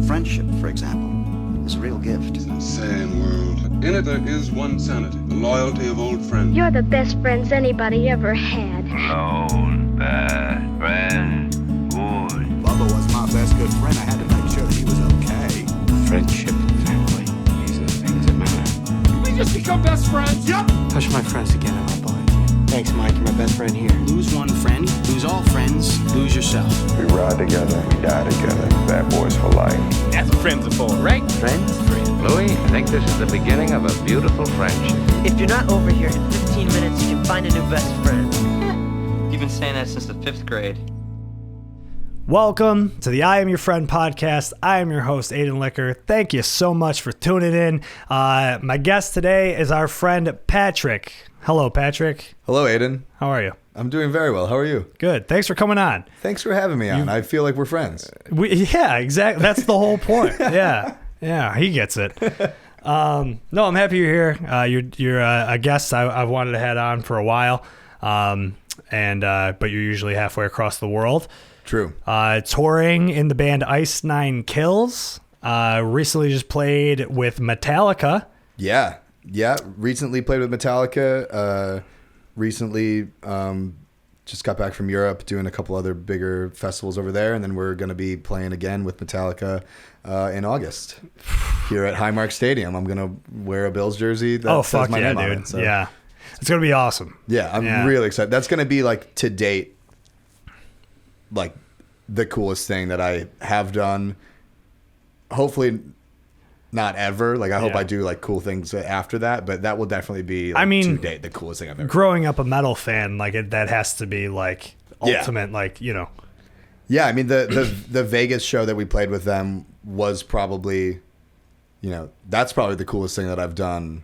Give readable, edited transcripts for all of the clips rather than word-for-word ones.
Friendship, for example, is a real gift. It's an insane world. In it there is one sanity, the loyalty of old friends. You're the best friends anybody ever had. Lone bad friend, good. Bubba was my best good friend. I had to make sure that he was okay. Friendship and family, these are the things that matter. Can we just become best friends? Yep. Touch my friends again and I'll blind you. Thanks, Mike. You're my best friend here. Lose one friend, lose all friends, lose yourself. We ride together, we die together. Bad boys for life. That's what friends are for, right? Friends? Louis, I think this is the beginning of a beautiful friendship. If you're not over here in 15 minutes, you can find a new best friend. You've been saying that since the 5th grade. Welcome to the I Am Your Friend podcast. I am your host, Aiden Licker. Thank you so much for tuning in. My guest today is our friend, Patrick. Hello, Patrick. Hello, Aiden. How are you? I'm doing very well. How are you? Good. Thanks for coming on. Thanks for having me on. I feel like we're friends. Yeah, exactly. That's the whole point. Yeah, he gets it. No, I'm happy you're here. You're a guest I've wanted to have on for a while, but you're usually halfway across the world. True. Touring in the band Ice Nine Kills. Recently just played with Metallica. Yeah. Recently played with Metallica. Recently just got back from Europe doing a couple other bigger festivals over there. And then we're going to be playing again with Metallica in August here at Highmark Stadium. I'm going to wear a Bills jersey that says my name on it. So. Yeah. It's going to be awesome. Yeah, I'm really excited. That's going to be like to date, like the coolest thing that I have done. Hopefully not ever. Like I hope I do like cool things after that, but that will definitely be like, to date the coolest thing I've ever growing up a metal fan, like that has to be like ultimate, like, you know. Yeah, I mean the Vegas show that we played with them was probably, you know, that's probably the coolest thing that I've done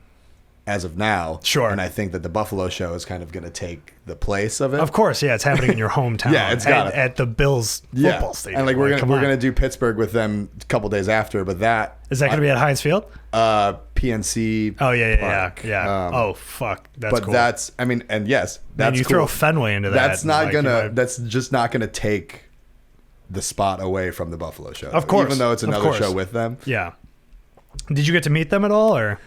as of now. Sure. And I think that the Buffalo show is kind of going to take the place of it. Of course, yeah, it's happening in your hometown. Yeah, it's got at the Bills football stadium. And like we're gonna do Pittsburgh with them a couple days after, but that is that going to be at Heinz Field? PNC. Oh yeah. Oh fuck, that's but cool. That's I mean, and yes, that's you cool. throw Fenway into that. That's not gonna. That's just not gonna take the spot away from the Buffalo show. Of course, even though it's another show with them. Yeah. Did you get to meet them at all, or?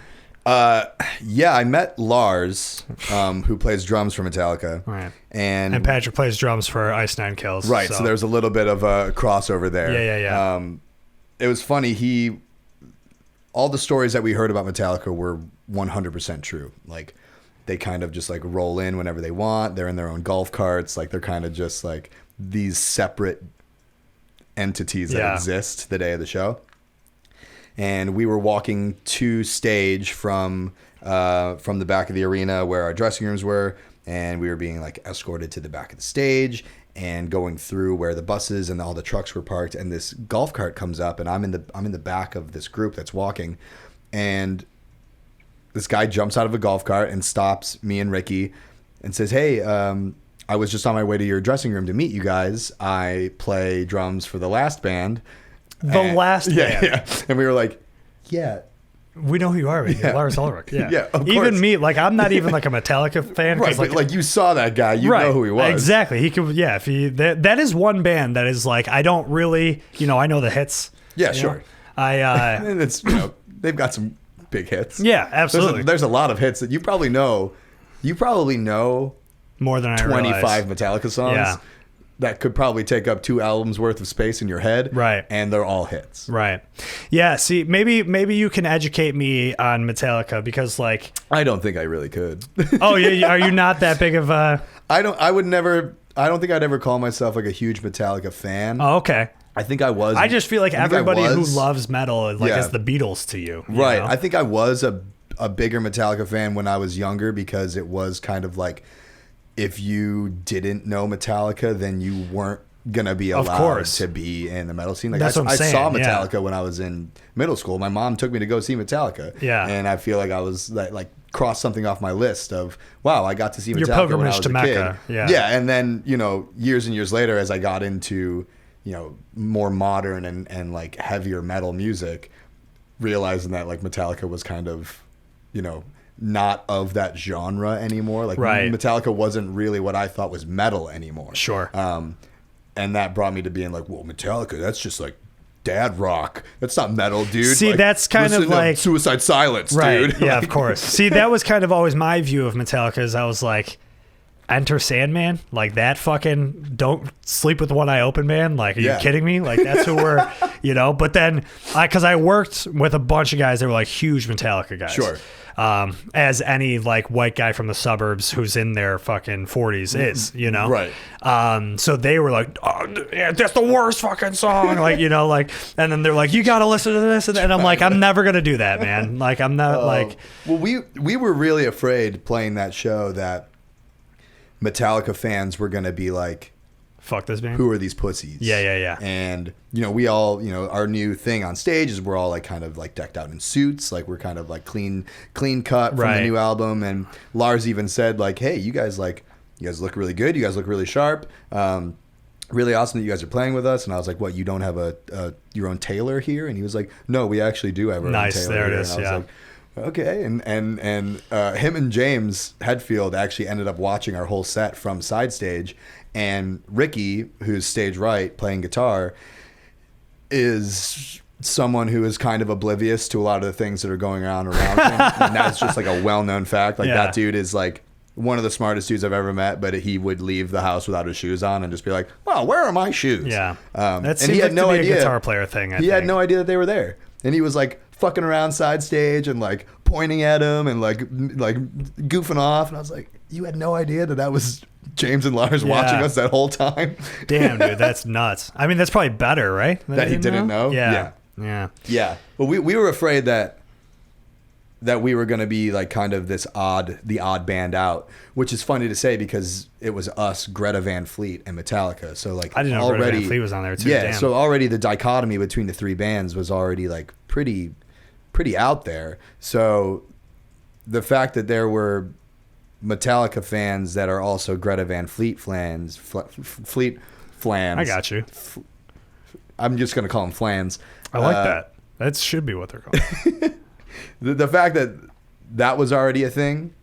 Yeah, I met Lars, who plays drums for Metallica. Right. And Patrick plays drums for Ice Nine Kills. Right. So there's a little bit of a crossover there. Yeah. It was funny. All the stories that we heard about Metallica were 100% true. Like they kind of just like roll in whenever they want. They're in their own golf carts. Like they're kind of just like these separate entities that exist the day of the show. And we were walking to stage from the back of the arena where our dressing rooms were, and we were being like escorted to the back of the stage and going through where the buses and all the trucks were parked. And this golf cart comes up, and I'm in the back of this group that's walking, and this guy jumps out of a golf cart and stops me and Ricky and says, "Hey, I was just on my way to your dressing room to meet you guys. I play drums for the last band." Last band. Yeah. And we were like, yeah. We know who you are, Lars Ulrich. Yeah. Yeah, of even course. me, like I'm not even like a Metallica fan. Right, but like you saw that guy, you know who he was. Exactly. He could, if he, that is one band that is like, I don't really, I know the hits. Yeah, sure. And it's, they've got some big hits. Yeah, absolutely. There's a lot of hits that you probably know. You probably know more than I 25 realize. Metallica songs. That could probably take up 2 albums worth of space in your head. Right. And they're all hits. Right. Yeah, see, maybe you can educate me on Metallica because like I don't think I really could. Oh, yeah, are you not that big of a I don't think I'd ever call myself like a huge Metallica fan. Oh, okay. I think I was. I just feel like everybody who loves metal is the Beatles to you. Right. Know? I think I was a bigger Metallica fan when I was younger because it was kind of like if you didn't know Metallica, then you weren't gonna be allowed to be in the metal scene. Like That's what I'm saying. saw Metallica when I was in middle school. My mom took me to go see Metallica. Yeah. And I feel like I was like crossed something off my list of wow, I got to see Metallica your pilgrimage when I was to a Mecca. kid. Yeah. And then, years and years later as I got into, more modern and like heavier metal music, realizing that like Metallica was kind of, not of that genre anymore. Like Metallica wasn't really what I thought was metal anymore. Sure. And that brought me to being like, well, Metallica, that's just like dad rock. That's not metal, dude. See, Like, that's kind of listen to like Suicide Silence, right. dude. Yeah, Like- of course. See, that was kind of always my view of Metallica. Is I was like, Enter Sandman, like that fucking don't sleep with one eye open, man. Like, are you kidding me? Like that's who we're, But then, because I worked with a bunch of guys that were like huge Metallica guys. Sure. As any like white guy from the suburbs who's in their fucking 40s is, Right. So they were like, oh, yeah, that's the worst fucking song. Like, and then they're like, you got to listen to this. And I'm like, I'm never going to do that, man. Like, I'm not like. Well, we were really afraid playing that show that Metallica fans were going to be like, fuck this band. who are these pussies? Yeah. And, we all, our new thing on stage is we're all like kind of like decked out in suits. Like we're kind of like clean cut from the new album. And Lars even said like, hey, you guys look really good. You guys look really sharp. Really awesome that you guys are playing with us. And I was like, what, you don't have your own tailor here? And he was like, no, we actually do have our own tailor there it here. is. And I was like, okay. And him and James Hetfield actually ended up watching our whole set from side stage. And Ricky, who's stage right playing guitar, is someone who is kind of oblivious to a lot of the things that are going on around him. And that's just like a well-known fact. Like that dude is like one of the smartest dudes I've ever met, but he would leave the house without his shoes on and just be like, well, where are my shoes? Yeah. And he had no idea. A guitar player thing. He had no idea that they were there. And he was like fucking around side stage and like pointing at him and like goofing off. And I was like, you had no idea that was James and Lars watching us that whole time? Damn, dude, that's nuts. I mean, that's probably better, right? That he didn't know? Yeah. Well, we were afraid that we were going to be like kind of the odd band out, which is funny to say because it was us, Greta Van Fleet, and Metallica. So like I didn't know already, Greta Van Fleet was on there too. Yeah, Damn. so already the dichotomy between the three bands was already like pretty out there. So the fact that there were Metallica fans that are also Greta Van Fleet flans. I got you. I'm just going to call them flans. I like that. That should be what they're called. The fact that was already a thing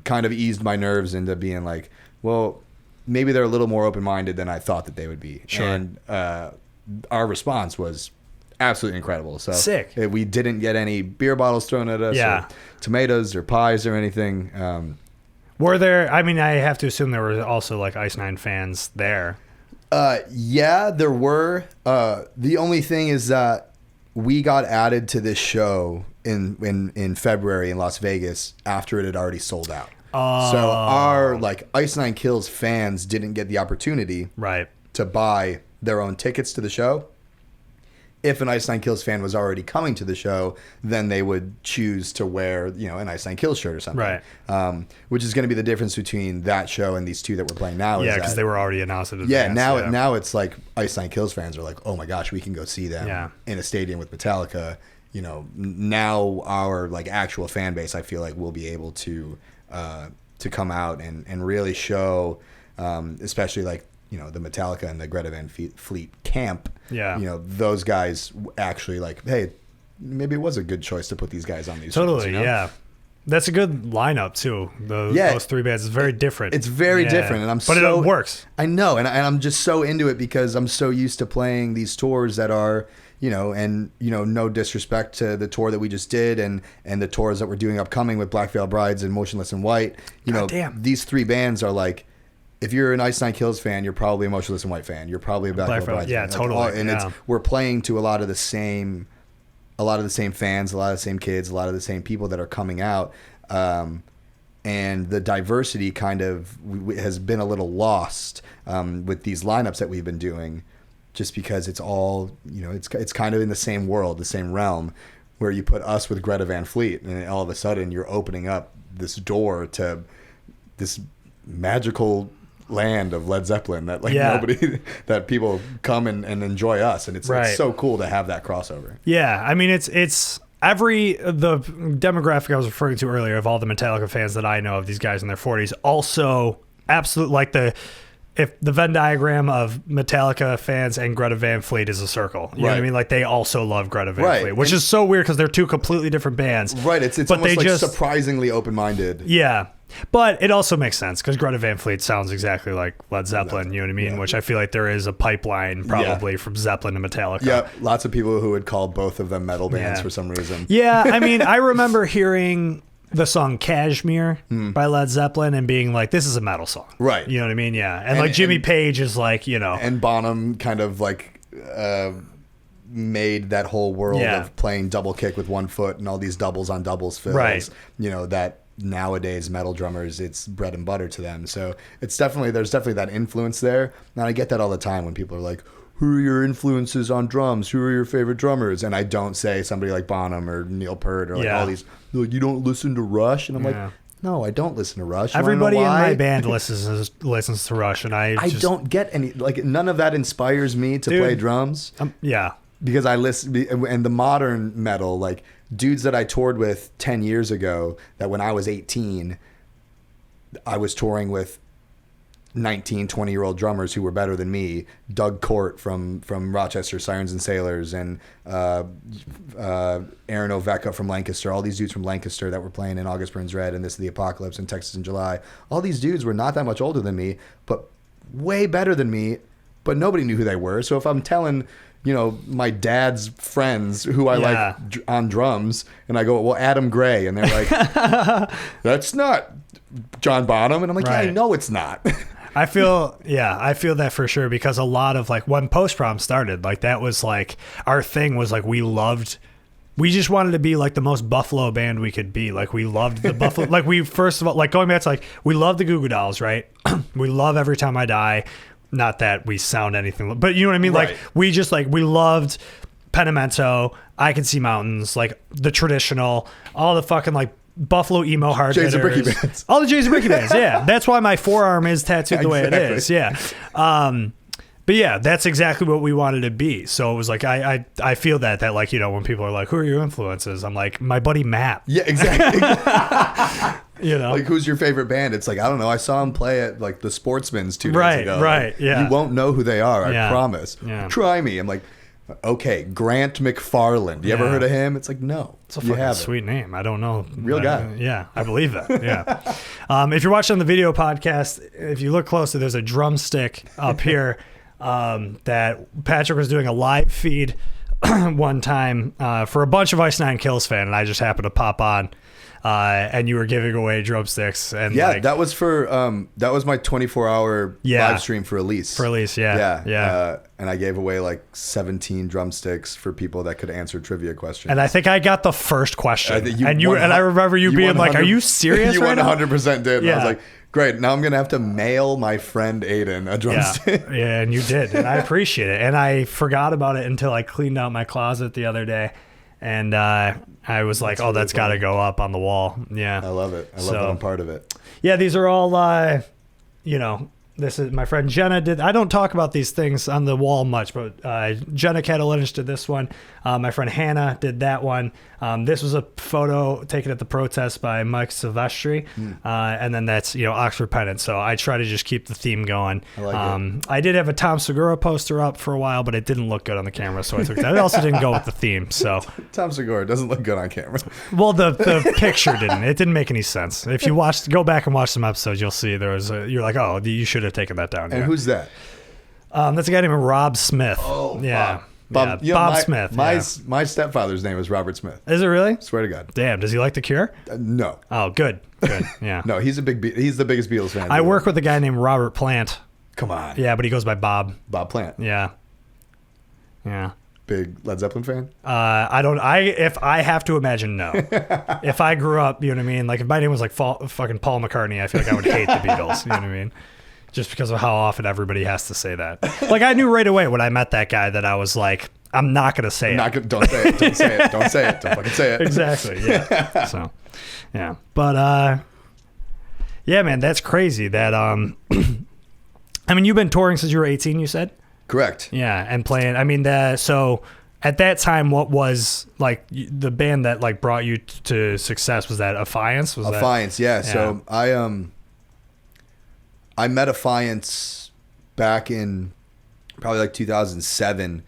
kind of eased my nerves into being like, well, maybe they're a little more open-minded than I thought that they would be. Sure. And our response was absolutely incredible. So sick. We didn't get any beer bottles thrown at us, or tomatoes or pies or anything. Were there? I mean, I have to assume there were also like Ice Nine fans there. Yeah, there were. The only thing is that we got added to this show in February in Las Vegas after it had already sold out. So our like Ice Nine Kills fans didn't get the opportunity to buy their own tickets to the show. If an Ice Nine Kills fan was already coming to the show, then they would choose to wear, an Ice Nine Kills shirt or something. Right. Which is going to be the difference between that show and these two that we're playing now. Yeah, because they were already announced in advance. Yeah, now it's like Ice Nine Kills fans are like, oh my gosh, we can go see them in a stadium with Metallica. Now our like actual fan base, I feel like, will be able to come out and really show, especially like, the Metallica and the Greta Van Fleet camp. Yeah. Those guys actually like, hey, maybe it was a good choice to put these guys on these Totally, shows, yeah. That's a good lineup too. Those three bands is very different. It's very different, and it works. I know, and I'm just so into it because I'm so used to playing these tours that are, no disrespect to the tour that we just did and the tours that we're doing upcoming with Black Veil Brides and Motionless in White. These three bands are like, if you're an Ice Nine Kills fan, you're probably a Motionless in White fan. You're probably a Black Veil Brides fan. Yeah, totally. And we're playing to a lot of the same fans, a lot of the same kids, a lot of the same people that are coming out. And the diversity kind of has been a little lost with these lineups that we've been doing, just because it's all, it's kind of in the same world, the same realm, where you put us with Greta Van Fleet, and all of a sudden you're opening up this door to this magical land of Led Zeppelin that nobody, that people come and enjoy us, and it's so cool to have that crossover. Yeah, I mean the demographic I was referring to earlier of all the Metallica fans that I know of, these guys in their 40s, also absolute like if the Venn diagram of Metallica fans and Greta Van Fleet is a circle, you know what I mean? Like they also love Greta Van Fleet, which is so weird because they're two completely different bands. Right, it's almost like surprisingly open-minded. Yeah. But it also makes sense because Greta Van Fleet sounds exactly like Led Zeppelin, you know what I mean? Yeah. Which I feel like there is a pipeline probably from Zeppelin to Metallica. Yeah, lots of people who would call both of them metal bands Yeah. for some reason. Yeah, I mean, I remember hearing the song Kashmir by Led Zeppelin and being like, this is a metal song. Right. You know what I mean? Yeah. And like Jimmy Page is like, you know. And Bonham kind of like made that whole world of playing double kick with one foot and all these doubles on doubles fills. Right. You know, that nowadays metal drummers, it's bread and butter to them. So there's definitely that influence there. And I get that all the time when people are like, who are your influences on drums? Who are your favorite drummers? And I don't say somebody like Bonham or Neil Peart or like all these, like, you don't listen to Rush? And I'm like, no, I don't listen to Rush. Everybody in my band listens to Rush, and I don't get any, like, none of that inspires me to play drums. Yeah. Because I listen, and the modern metal, like dudes that I toured with 10 years ago, that when I was 18, I was touring with 19, 20-year-old drummers who were better than me. Doug Court from Rochester, Sirens and Sailors, and Aaron Oveka from Lancaster. All these dudes from Lancaster that were playing in August Burns Red and This is the Apocalypse and Texas in July. All these dudes were not that much older than me, but way better than me, but nobody knew who they were. So if I'm telling, you know, my dad's friends who I like on drums, and I go, well, Adam Gray, and they're like, that's not John Bonham. And I'm like, yeah, I know it's not. I feel that for sure, because a lot of like when Post Prom started, like that was like our thing was like we just wanted to be like the most Buffalo band we could be. Like we loved the Buffalo, like we first of all, like going back to like, we love the Goo Goo Dolls, right? We love Every Time I Die. Not that we sound anything, but you know what I mean? Right. Like we just like, we loved Pentimento, I Can See Mountains, like the traditional, all the fucking like Buffalo emo hard Jays and hitters. Bricky bands. All the Jays and Bricky bands, yeah. That's why my forearm is tattooed the way it is, yeah. But yeah, that's exactly what we wanted to be. So it was like, I feel that like, you know, when people are like, who are your influences? I'm like, my buddy Matt. Yeah, exactly. You know, like, who's your favorite band? It's like, I don't know. I saw him play at like the Sportsman's 2 days ago. Right, yeah. You won't know who they are, I Yeah. promise. Yeah. Try me. I'm like, okay, Grant McFarland. You ever heard of him? It's like, no. It's a fucking sweet name. I don't know. Real guy. Yeah, I believe that. Yeah. If you're watching the video podcast, if you look closely, there's a drumstick up here that Patrick was doing a live feed one time for a bunch of Ice Nine Kills fan, and I just happened to pop on. And you were giving away drumsticks, and that was for that was my 24-hour live stream for Elise. For Elise, yeah. And I gave away like 17 drumsticks for people that could answer trivia questions. And I think I got the first question. I I remember you being like, "Are you serious?" You right now? 100% did. Yeah. And I was like, great. Now I'm gonna have to mail my friend Aiden a drumstick. Yeah, and you did, and I appreciate it. And I forgot about it until I cleaned out my closet the other day. And I was like, oh, that's got to go up on the wall. Yeah. I love it. I love that I'm part of it. Yeah, these are all, you know, this is my friend Jenna did. I don't talk about these things on the wall much, but Jenna Catalinich did this one. My friend Hannah did that one. This was a photo taken at the protest by Mike Silvestri. And then that's, you know, Oxford Pennant. So I try to just keep the theme going. I like it. I did have a Tom Segura poster up for a while, but it didn't look good on the camera, so I took that. It also didn't go with the theme. So Tom Segura doesn't look good on camera. Well, the picture didn't. It didn't make any sense. If you go back and watch some episodes, you'll see you're like, oh, you should have taken that down. And who's that? That's a guy named Rob Smith. Oh, yeah. Bob, Bob Smith. My stepfather's name is Robert Smith. Is it really? Swear to God. Damn. Does he like The Cure? No. Oh, good. Yeah. No, he's the biggest Beatles fan. I work with a guy named Robert Plant. Come on. Yeah, but he goes by Bob. Bob Plant. Yeah. Big Led Zeppelin fan? If I have to imagine, no. If I grew up, you know what I mean? Like if my name was like fucking Paul McCartney, I feel like I would hate the Beatles. You know what I mean? Just because of how often everybody has to say that. Like I knew right away when I met that guy that I was like, I'm not going to say it. Don't say it. Don't say it. Don't say it. Don't fucking say it. Exactly. Yeah. So, yeah. But, yeah, man, that's crazy that, I mean, you've been touring since you were 18, you said? Correct. Yeah. And playing, I mean, so at that time, what was like the band that like brought you to success? Was that Affiance? Affiance. Yeah. So I met Affiance back in probably like 2007.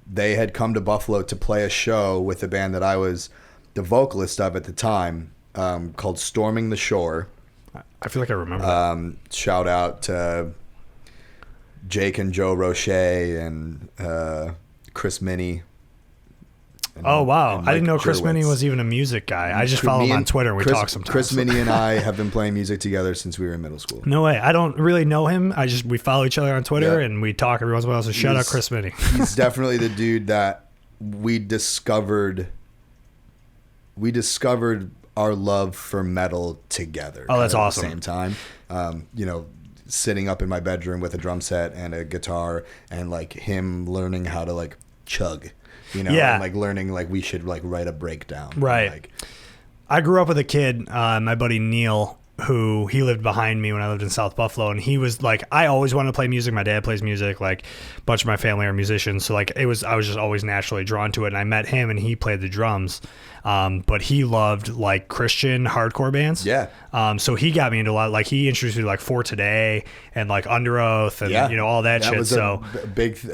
They had come to Buffalo to play a show with a band that I was the vocalist of at the time, called Storming the Shore. I feel like I remember that. Shout out to Jake and Joe Roche and Chris Minnie. Oh, wow. and I didn't know Mike Chris Minnie Jurwitz. was even a music guy. I just follow him on Twitter and we talk sometimes. Chris Minnie and I have been playing music together since we were in middle school. No way. I don't really know him. We follow each other on Twitter Yeah. and we talk every once in a while. So shout out Chris Minnie. He's definitely the dude that we discovered our love for metal together. Oh, that's at awesome. the same time. Sitting up in my bedroom with a drum set and a guitar and like him learning how to like chug, Yeah. and like learning like we should like write a breakdown. Right. Like, I grew up with a kid, my buddy Neil, he lived behind me when I lived in South Buffalo, and he was like, I always wanted to play music. My dad plays music, like a bunch of my family are musicians, so like I was just always naturally drawn to it. And I met him, and he played the drums, but he loved like Christian hardcore bands. Yeah. So he got me into a lot. Like he introduced me to like For Today and like Under Oath and all that shit. Was so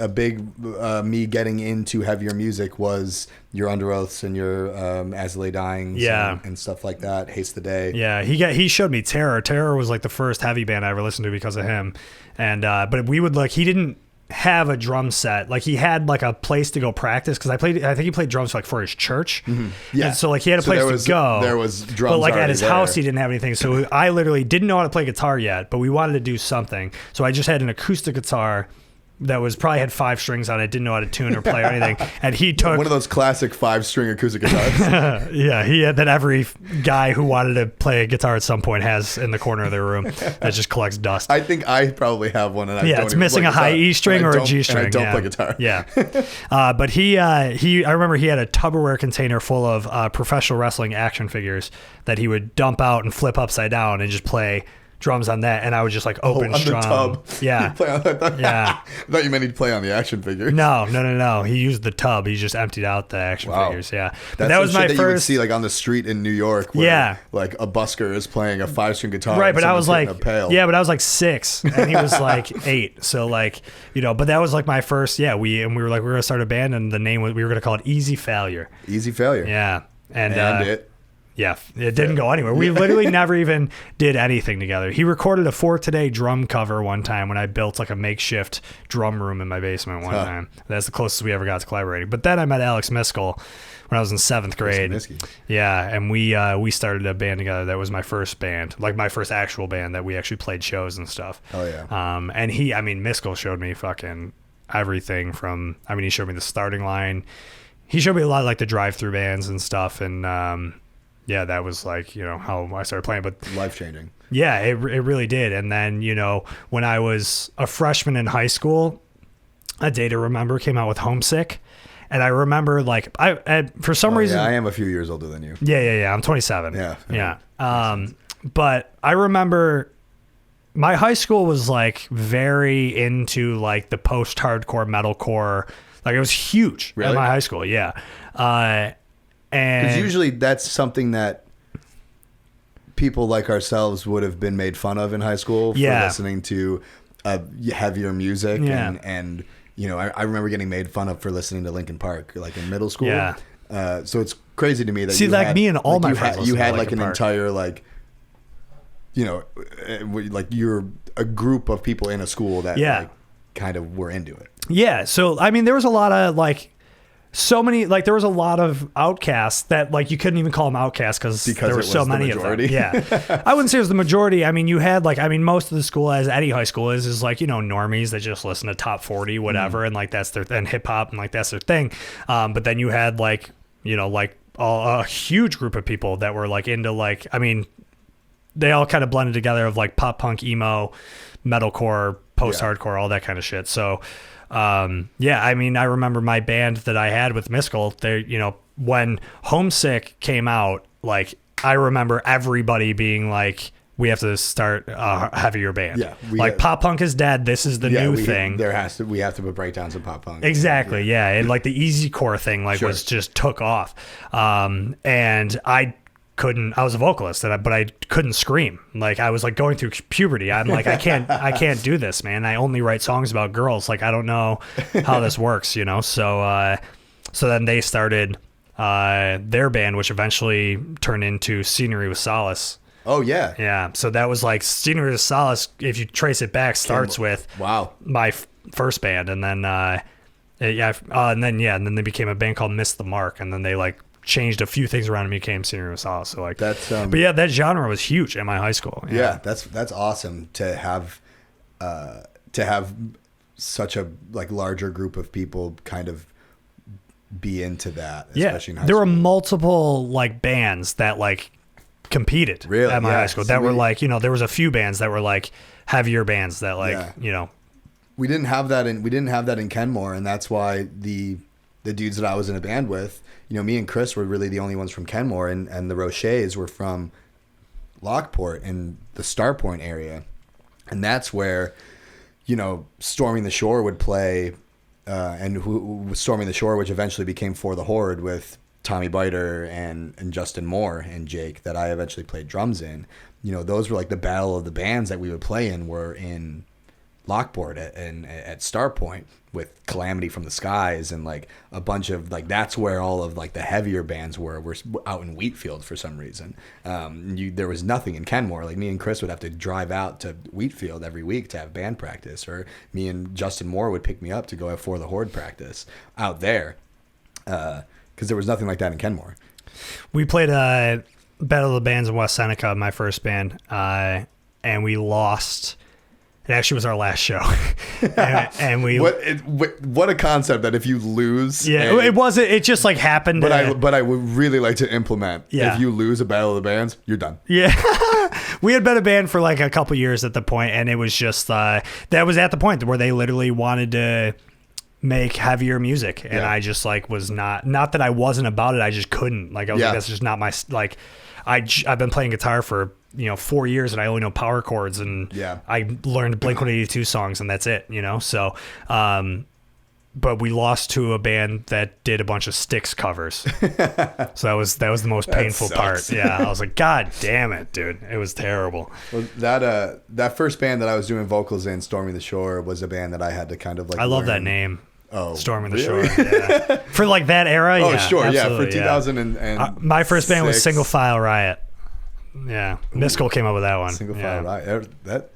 a big me getting into heavier music was your Under Oaths and your As I Lay Dying, and stuff like that. Haste the Day. Yeah, he showed me Terror. Terror was like the first heavy band I ever listened to because of him. And but we would he didn't have a drum set. Like he had like a place to go practice because I think he played drums for his church. Mm-hmm. Yeah. And so like he had a place to go. There was drums. But like at his there. house he didn't have anything. So I literally didn't know how to play guitar yet, but we wanted to do something. So I just had an acoustic guitar that probably had 5 strings on it, didn't know how to tune or play or anything. And he took one of those classic 5-string acoustic guitars. yeah, he had that every guy who wanted to play a guitar at some point has in the corner of their room that just collects dust. I think I probably have one, and I don't it's even missing play a high guitar. E string or a G string. And I don't play guitar. Yeah, but I remember he had a Tupperware container full of professional wrestling action figures that he would dump out and flip upside down and just play drums on that, and I would just like open on strum. the tub. Yeah. Play on that. Yeah. I thought you meant he'd play on the action figure. No. He used the tub. He just emptied out the action figures. Yeah. But that was my shit first. That you would see like on the street in New York. Where, like a busker is playing a 5-string guitar. Right, but I was like, but I was like 6, and he was like 8. So like, but that was like my first. Yeah, we were like, we're gonna start a band, and the name we were gonna call it Easy Failure. Easy Failure. Yeah, and it. Yeah, it didn't go anywhere. We literally never even did anything together. He recorded a For Today drum cover one time when I built like a makeshift drum room in my basement one time. That's the closest we ever got to collaborating. But then I met Alex Miskell when I was in 7th grade. Yeah, and we started a band together. That was my first band, like my first actual band that we actually played shows and stuff. Oh yeah. And Miskell showed me fucking everything from. He showed me the Starting Line. He showed me a lot of like the drive-through bands and stuff, and yeah, that was like, how I started playing. But life-changing. Yeah, it really did. And then, when I was a freshman in high school, A Day to Remember came out with Homesick. And I remember like, for some reason. Yeah, I am a few years older than you. Yeah. I'm 27. Yeah. But I remember my high school was like very into like the post-hardcore metalcore. Like it was huge at my high school. Yeah. Because usually that's something that people like ourselves would have been made fun of in high school for listening to heavier music. Yeah. And I remember getting made fun of for listening to Linkin Park like in middle school. Yeah. So it's crazy to me that me and all my friends you had like an entire like, like you're a group of people in a school that like, kind of were into it. Yeah. So, there was a lot of like, there was a lot of outcasts that like you couldn't even call them outcasts because there were so many of them. Yeah. I wouldn't say it was the majority. You had like, most of the school, as any high school is like, normies that just listen to top 40, whatever. And like, that's and hip hop and like, that's their thing. But then you had like, like a huge group of people that were like into like, they all kind of blended together of like pop punk, emo, metalcore, post-hardcore, all that kind of shit. So, I remember my band that I had with Miskell, when Homesick came out, like, I remember everybody being like, we have to start a heavier band. Yeah. Pop punk is dead. This is the new thing. We have to put breakdowns in pop punk. Exactly. Yeah. And like the easy core thing, like was just took off. And I was a vocalist, but I couldn't scream. Like I was like going through puberty. I'm like, I can't do this, man. I only write songs about girls. Like, I don't know how this works, So then they started their band, which eventually turned into Scenery with Solace. Oh yeah. Yeah. So that was like Senior of Solace. If you trace it back, starts with my first band, and then and then they became a band called Miss the Mark, and then they like changed a few things around and became Senior of Solace. So like that's but yeah, that genre was huge in my high school. Yeah, that's awesome to have such a like larger group of people kind of be into that. Especially in high there school. were multiple like bands that like competed at my high school that were like, you know, there was a few bands that were like heavier bands that like, you know, we didn't have that in Kenmore, and that's why the dudes that I was in a band with, you know, me and Chris were really the only ones from Kenmore, and the Rochers were from Lockport in the Starpoint area, and that's where, you know, Storming the Shore would play, and who was Storming the Shore, which eventually became For the Horde with Tommy Biter and Justin Moore and Jake, that I eventually played drums in. You know, those were like the battle of the bands that we would play in were in Lockport at Starpoint with Calamity from the Skies and like a bunch of like, that's where all of like the heavier bands were out in Wheatfield for some reason. There was nothing in Kenmore. Like me and Chris would have to drive out to Wheatfield every week to have band practice, or me and Justin Moore would pick me up to go have For the Horde practice out there. Because there was nothing like that in Kenmore. We played Battle of the Bands in West Seneca, my first band, and we lost. It actually was our last show, and we. What a concept that if you lose, it wasn't. It just like happened. But I would really like to implement. Yeah. If you lose a Battle of the Bands, you're done. Yeah, we had been a band for like a couple years at the point, and it was just that was at the point where they literally wanted to make heavier music, and I just like was not that I wasn't about it. I just couldn't. Like I was like, that's just not my like. I've been playing guitar for 4 years, and I only know power chords, and I learned Blink-182 songs, and that's it. So but we lost to a band that did a bunch of Styx covers. So that was the most painful part. Yeah, I was like, God damn it, dude, it was terrible. Well, that first band that I was doing vocals in, Storming the Shore, was a band that I had to kind of like. I love that name. Oh, Storming the really? Shore. Yeah. For like that era. Oh, yeah, sure, absolutely, for 2000 and my first band was Single File Riot. Yeah, Miskel came up with that one. Single File Riot. That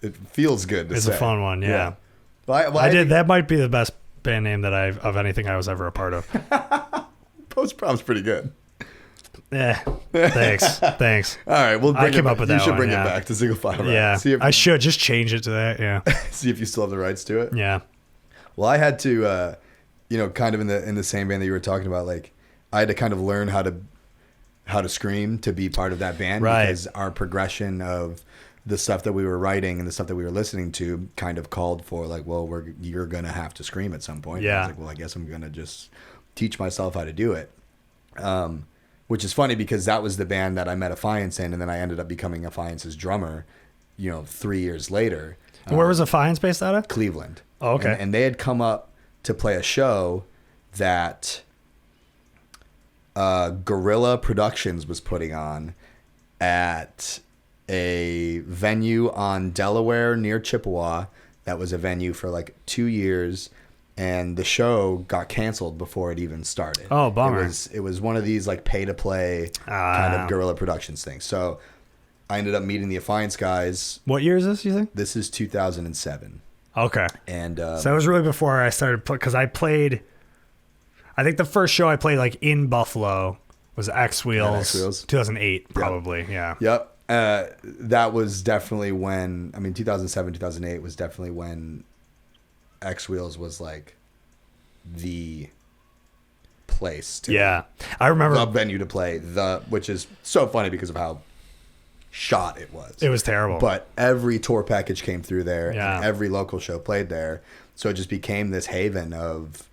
it feels good. It's a fun one. Yeah. Well, I did. That might be the best band name that of anything I was ever a part of. Post Prom's pretty good. Yeah. Thanks. All right, I came up with that. You should one, bring it back to Single File Riot. Yeah, See if, I should just change it to that. Yeah. See if you still have the rights to it. Yeah. Well, I had to, kind of in the same band that you were talking about, like I had to kind of learn how to scream to be part of that band, because our progression of the stuff that we were writing and the stuff that we were listening to kind of called for like, well, you're gonna have to scream at some point. Yeah. And I was like, well, I guess I'm gonna just teach myself how to do it. Which is funny because that was the band that I met Affiance in, and then I ended up becoming Affiance's drummer, 3 years later. Where was Affiance based out of? Cleveland. Oh, okay. And they had come up to play a show that Gorilla Productions was putting on at a venue on Delaware near Chippewa. That was a venue for like 2 years, and the show got canceled before it even started. Oh, bummer. It was one of these like pay to play kind of Gorilla Productions things. So I ended up meeting the Affiance guys. What year is this, you think? This is 2007. Okay. And so that was really before I started because I played. I think the first show I played like in Buffalo was X Wheels. 2008 probably. Yep. That was definitely when 2007, 2008 was definitely when X Wheels was like the place to I remember the venue to play, which is so funny because of how shot it was. It was terrible. But every tour package came through there, Yeah. and every local show played there. So it just became this haven of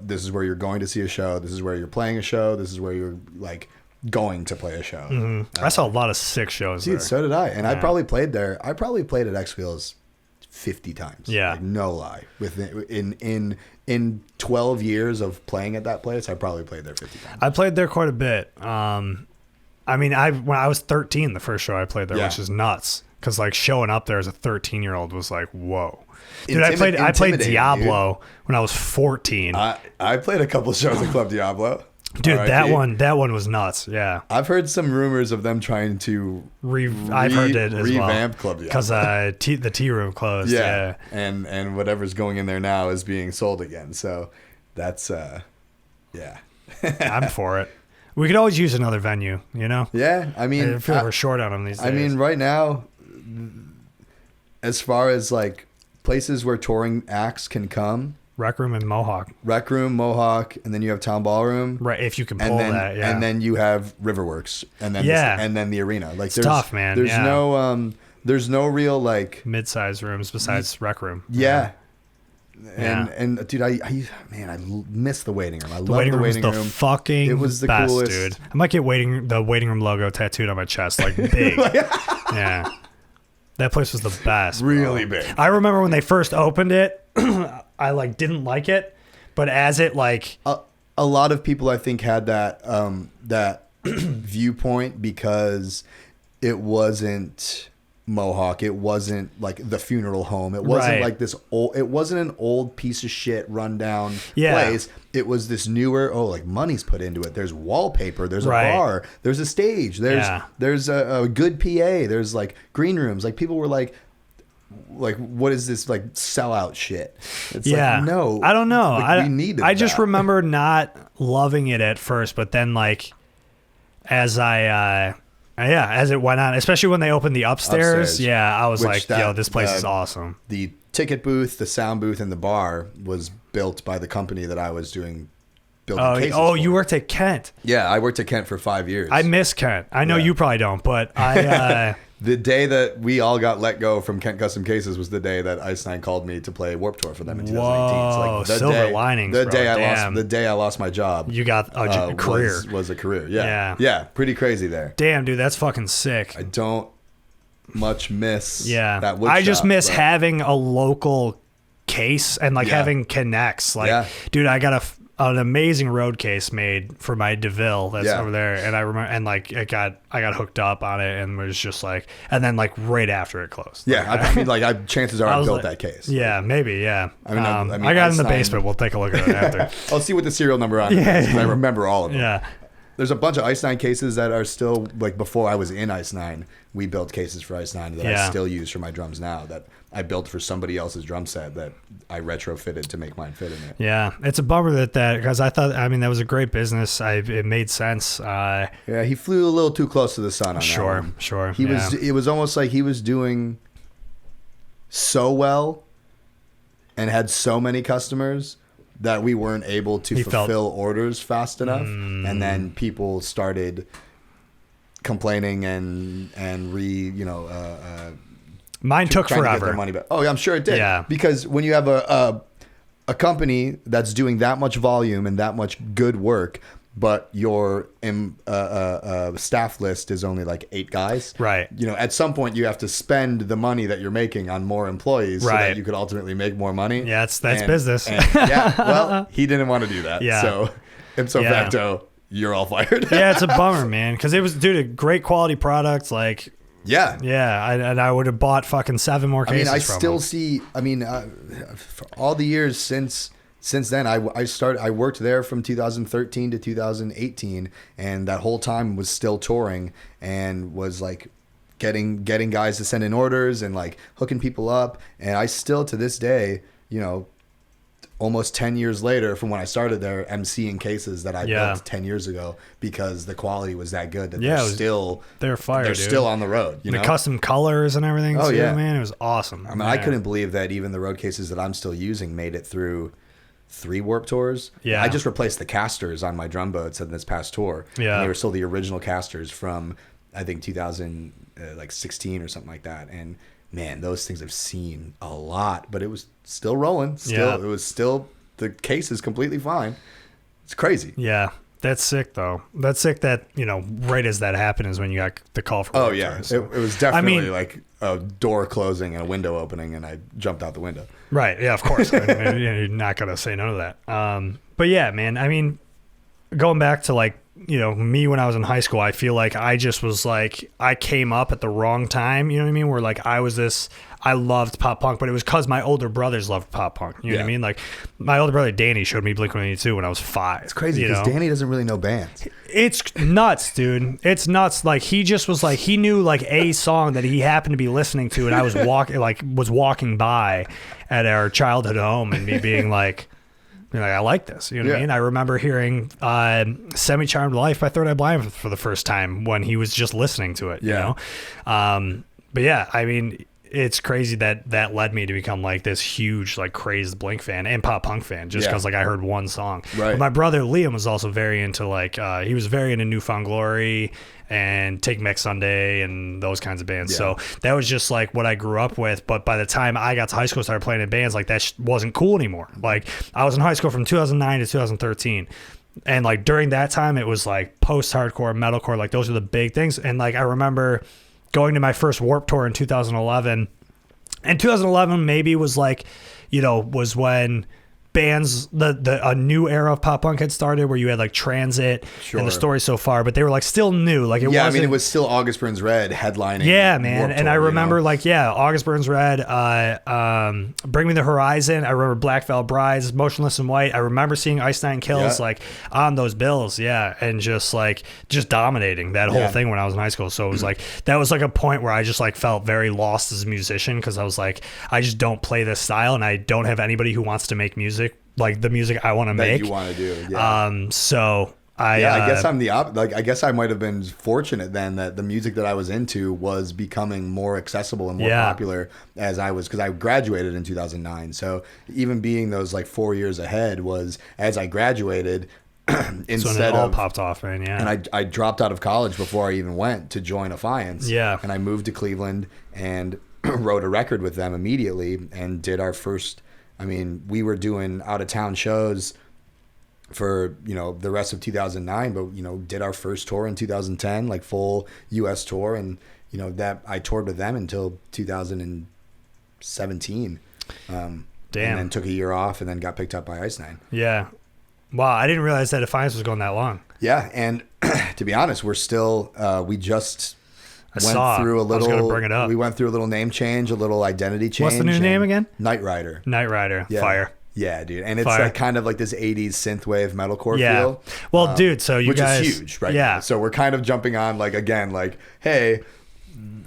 this is where you're going to see a show, this is where you're playing a show, this is where you're like going to play a show. Mm-hmm. I saw a lot of sick shows Dude, there. so did I. And I probably played there. I probably played at X Wheels 50 times. Yeah. Like, no lie. In 12 years of playing at that place, I probably played there 50 times. I played there quite a bit. When I was 13, the first show I played there, which is nuts. Because like showing up there as a 13-year-old was like, whoa. Dude, I played Diablo when I was 14. I played a couple shows at Club Diablo. Dude, RIP. that one was nuts. Yeah. I've heard some rumors of them trying to I've heard it as revamp well. Club. Because the tea room closed. Yeah. And whatever's going in there now is being sold again. So that's yeah. I'm for it. We could always use another venue, you know? Yeah, I mean, I feel like we're short on them these days. I mean, right now, as far as like places where touring acts can come, Rec Room and Mohawk. Rec Room, Mohawk, and then you have Town Ballroom. Right, if you can pull that, yeah. And then you have Riverworks, and then and then the arena. Like, it's tough, man. There's no real like mid-size rooms besides Rec Room. Yeah. And dude, I miss the waiting room. I love the waiting room. Fucking it was the best, coolest, dude. I might get the waiting room logo tattooed on my chest, like big. Yeah, that place was the best. Really big. I remember when they first opened it, I like didn't like it, but as it like a lot of people I think had that that viewpoint because it wasn't Mohawk. It wasn't like the funeral home. It wasn't like this old. It wasn't an old piece of shit rundown place. It was this newer. Oh, like money's put into it. There's wallpaper. There's a bar. There's a stage. There's a good PA. There's like green rooms. Like people were like what is this like sellout shit? It's like, no, I don't know. Like, we needed. I just remember not loving it at first, but then like as as it went on, especially when they opened the upstairs. Yeah, I was like, yo, this place is awesome. The ticket booth, the sound booth, and the bar was built by the company that I was building cases for. You worked at Kent. Yeah, I worked at Kent for 5 years. I miss Kent. I know you probably don't, but I... The day that we all got let go from Kent Custom Cases was the day that Ice Nine called me to play Warped Tour for them in 2018. Whoa, so like silver linings, the bro. day I lost my job. You got a career. Was a career. Yeah, pretty crazy there. Damn, dude, that's fucking sick. I don't much miss that wood I just shop, miss but having a local case and like having connects. Like, dude, I got an amazing road case made for my DeVille that's over there, and I remember, and like I got hooked up on it, and was just like, and then like right after it closed. Yeah, like, I mean, like chances are I built that case. Yeah, maybe. Yeah, I mean, I got it in the basement. We'll take a look at it after. I'll see what the serial number on it is, 'cause I remember all of them. Yeah. There's a bunch of Ice Nine cases that are still, like, before I was in Ice Nine, we built cases for Ice Nine that I still use for my drums now, that I built for somebody else's drum set that I retrofitted to make mine fit in it. Yeah, it's a bummer that because I thought, I mean, that was a great business. It made sense. Yeah, he flew a little too close to the sun on that one. Sure. It was almost like he was doing so well and had so many customers that we weren't able to fulfill orders fast enough, and then people started complaining and mine took forever. To get their money back. Oh, I'm sure it did. Yeah, because when you have a company that's doing that much volume and that much good work, but your staff list is only like 8 guys. Right. You know, at some point you have to spend the money that you're making on more employees so that you could ultimately make more money. Yeah, that's business. Well, he didn't want to do that. Yeah. So, ipso facto, you're all fired. Yeah, it's a bummer, man, because it was, dude, a great quality product. Like, and I would have bought fucking 7 more cases. I mean, I still see. I mean, for all the years since then, I worked there from 2013 to 2018, and that whole time was still touring and was like getting guys to send in orders and like hooking people up. And I still, to this day, you know, almost 10 years later from when I started there, emceeing cases that I built 10 years ago because the quality was that good that they're still on the road. You know? Custom colors and everything. Oh, too, yeah, man, it was awesome. I mean, I couldn't believe that even the road cases that I'm still using made it through 3 Warped Tours. Yeah, I just replaced the casters on my drum boats in this past tour. Yeah, and they were still the original casters from I think 2016 or something like that. And man, those things have seen a lot, but it was still rolling. It was still, the case is completely fine. It's crazy. Yeah. That's sick, though. That's sick that, you know, right as that happened is when you got the call for Warped Tour. So. It was definitely like a door closing and a window opening, and I jumped out the window. Right. Yeah, of course. I mean, you're not going to say none of that. But yeah, man, I mean, going back to like me when I was in high school, I feel like I just was like, I came up at the wrong time, you know what I mean? Where like I loved pop punk, but it was because my older brothers loved pop punk. You know what I mean? Like my older brother Danny showed me Blink-182 when I was 5. It's crazy because Danny doesn't really know bands. It's nuts, dude. It's nuts. Like he just was like, he knew like a song that he happened to be listening to, and I was walking by at our childhood home, and me being like, I like this. You know what I mean? I remember hearing Semi-Charmed Life by Third Eye Blind for the first time when he was just listening to it, you know? But yeah, I mean, it's crazy that led me to become like this huge, like crazed Blink fan and pop punk fan just because like I heard one song. Right. But my brother Liam was also very into like, he was very into New Found Glory and Take Back Sunday and those kinds of bands. So that was just like what I grew up with. But by the time I got to high school and started playing in bands, like that wasn't cool anymore. Like I was in high school from 2009 to 2013. And like during that time, it was like post-hardcore, metalcore, like those are the big things. And like I remember going to my first Warped Tour in 2011. And 2011 maybe was like, was when bands, a new era of pop punk had started where you had like Transit and The Story So Far, but they were like still new. Like it wasn't, I mean, it was still August Burns Red headlining. Yeah, man. Warped And Tour, I remember August Burns Red, Bring Me the Horizon. I remember Black Veil Brides, Motionless in White. I remember seeing Ice Nine Kills like on those bills. Yeah. And just dominating that whole thing when I was in high school. So it was like, that was like a point where I just like felt very lost as a musician because I was like, I just don't play this style and I don't have anybody who wants to make music like the music I want to make. You want to do. So I guess I'm I guess I might have been fortunate then that the music that I was into was becoming more accessible and more popular as I was, because I graduated in 2009. So even being those like 4 years ahead was as I graduated. Instead all popped off, man. Yeah. And I dropped out of college before I even went to join Affiance. Yeah. And I moved to Cleveland and wrote a record with them immediately and did our first. I mean, we were doing out of town shows for, the rest of 2009, but, did our first tour in 2010, like full US tour. And, that I toured with them until 2017. And then took a year off and then got picked up by Ice Nine. Yeah. Wow. I didn't realize that Affiance was going that long. Yeah. And to be honest, we're still, we just through a little. I was gonna bring it up. We went through a little name change, a little identity change. What's the new name again? Night Rider. Night Rider. Yeah. Fire. Yeah, dude, and it's like kind of like this '80s synthwave metalcore feel. Well, dude, so you which guys, is huge, right? Yeah. Now. So we're kind of jumping on hey,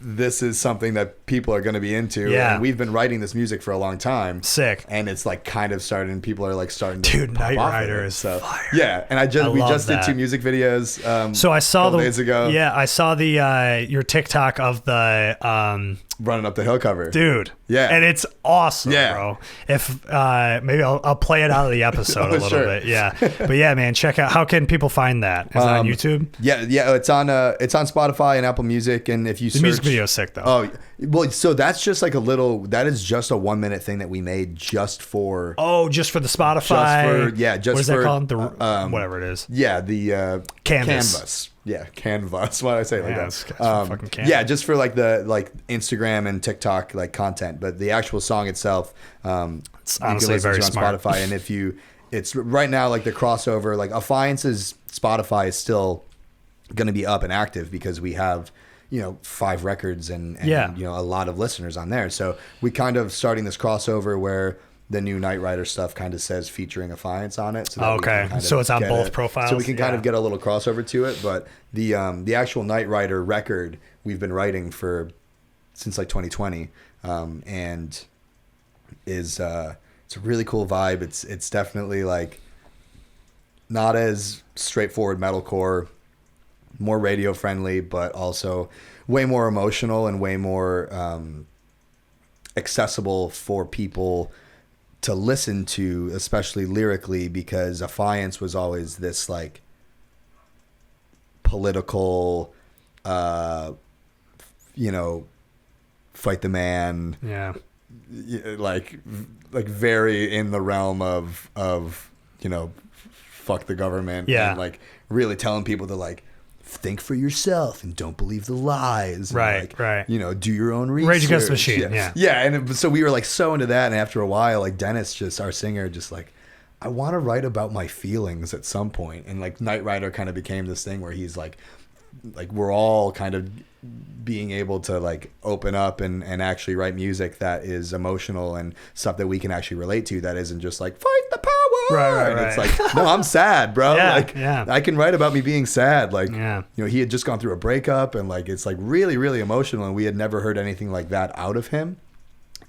this is something that people are going to be into. Yeah. And we've been writing this music for a long time. Sick. And it's like kind of starting, people are like starting to Dude, Night Rider is fire. Yeah. And we just did 2 music videos so I saw a couple days ago. Yeah, I saw the your TikTok of the Running Up the Hill cover. Dude. Yeah. And it's awesome, bro. If maybe I'll play it out of the episode a little bit. Yeah. But yeah, man, check out, how can people find that? Is it on YouTube? Yeah, it's on Spotify and Apple Music, and if you search, the music video is sick though. Oh, well, so that's just like that is just a 1 minute thing that we made just for just for the Spotify. Just what is for, that called? The whatever it is. Yeah, the Canvas. Yeah, Canvas. Why do I say it like that? Fucking Canvas. Yeah, just for like the Instagram and TikTok like content, but the actual song itself, it's honestly very on smart. Spotify, and it's right now like the crossover, like Affiance's Spotify is still going to be up and active because we have 5 records and a lot of listeners on there. So we kind of starting this crossover where the new Night Rider stuff kind of says featuring Affiance on it. So that so it's on both profiles. So we can kind of get a little crossover to it. But the actual Night Rider record we've been writing since like 2020, and it's a really cool vibe. It's definitely like not as straightforward metalcore, more radio friendly, but also way more emotional and way more accessible for people to listen to, especially lyrically, because Affiance was always this like political, fight the man. Yeah. Like very in the realm of fuck the government. Yeah. And like really telling people to like think for yourself and don't believe the lies. Right, right. Do your own research. Rage Against the Machine, yeah. Yeah, and so we were like so into that, and after a while, like Dennis, just our singer, just like I want to write about my feelings at some point. And like Knight Rider kind of became this thing where he's like we're all kind of being able to like open up and actually write music that is emotional and stuff that we can actually relate to, that isn't just like fight the power. Right. It's like, no, I'm sad, bro. Yeah. I can write about me being sad. Like, Yeah. you know, he had just gone through a breakup and like, it's like really, really emotional. And we had never heard anything like that out of him.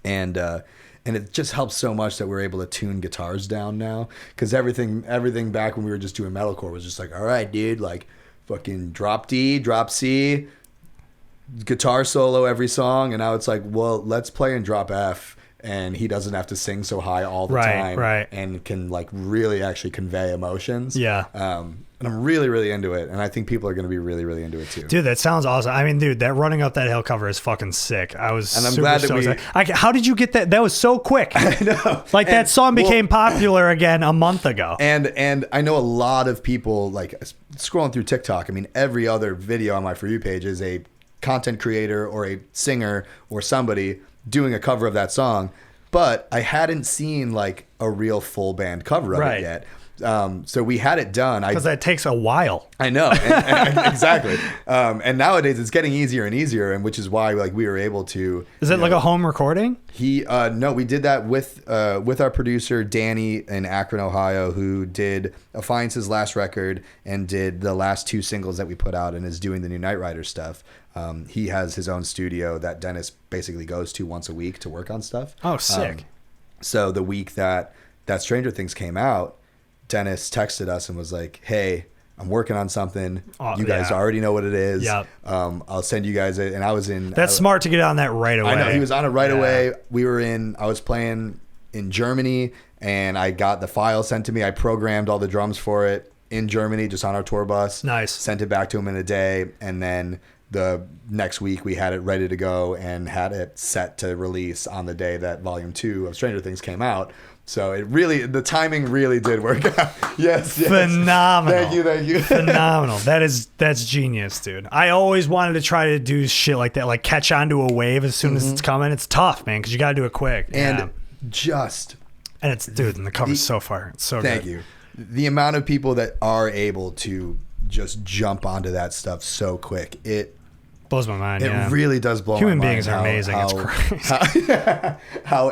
And it just helps so much that we're able to tune guitars down now. Cause everything back when we were just doing metalcore was just like, all right, dude, like fucking drop D, drop C, guitar solo every song. And now it's like, well, let's play in drop F, and he doesn't have to sing so high all the time, and can like really actually convey emotions. And I'm really, really into it, and I think people are going to be really, really into it too. Dude, that sounds awesome. I mean, dude, that Running Up That Hill cover is fucking sick. I was and I'm glad that excited. How did you get that? That was so quick. I know. Like that song became popular again a month ago. And I know a lot of people, like scrolling through TikTok, I mean, every other video on my For You page is a content creator or a singer or somebody doing a cover of that song, but I hadn't seen like a real full band cover of it yet. So we had it done. Because that takes a while. I know, exactly. And nowadays it's getting easier and easier, and which is why like we were able to. Is it like a home recording? No, we did that with our producer Danny in Akron, Ohio, who did Affiance's last record and did the last 2 singles that we put out, and is doing the new Knight Rider stuff. He has his own studio that Dennis basically goes to once a week to work on stuff. Oh, sick. So the week that Stranger Things came out, Dennis texted us and was like, hey, I'm working on something. You guys already know what it is. Yep. I'll send you guys it. And I was in. That's smart to get on that right away. I know. He was on it right away. I was playing in Germany, and I got the file sent to me. I programmed all the drums for it in Germany, just on our tour bus. Nice. Sent it back to him in a day. And then the next week we had it ready to go and had it set to release on the day that Volume 2 of Stranger Things came out. So the timing really did work out. Yes. Phenomenal. Thank you. Phenomenal. That's genius, dude. I always wanted to try to do shit like that, like catch onto a wave as soon as it's coming. It's tough, man, because you got to do it quick. And and the cover's so far. It's so thank good. you. The amount of people that are able to just jump onto that stuff so quick, it blows my mind. It really does blow Human my mind. Human beings are amazing. It's crazy. How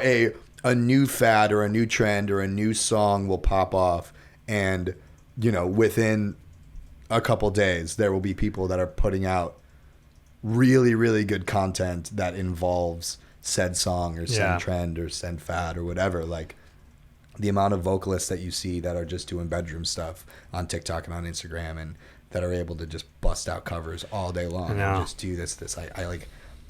a new fad or a new trend or a new song will pop off, and within a couple days there will be people that are putting out really, really good content that involves said song or said trend or said fad or whatever. Like the amount of vocalists that you see that are just doing bedroom stuff on TikTok and on Instagram, and that are able to just bust out covers all day long and just do this.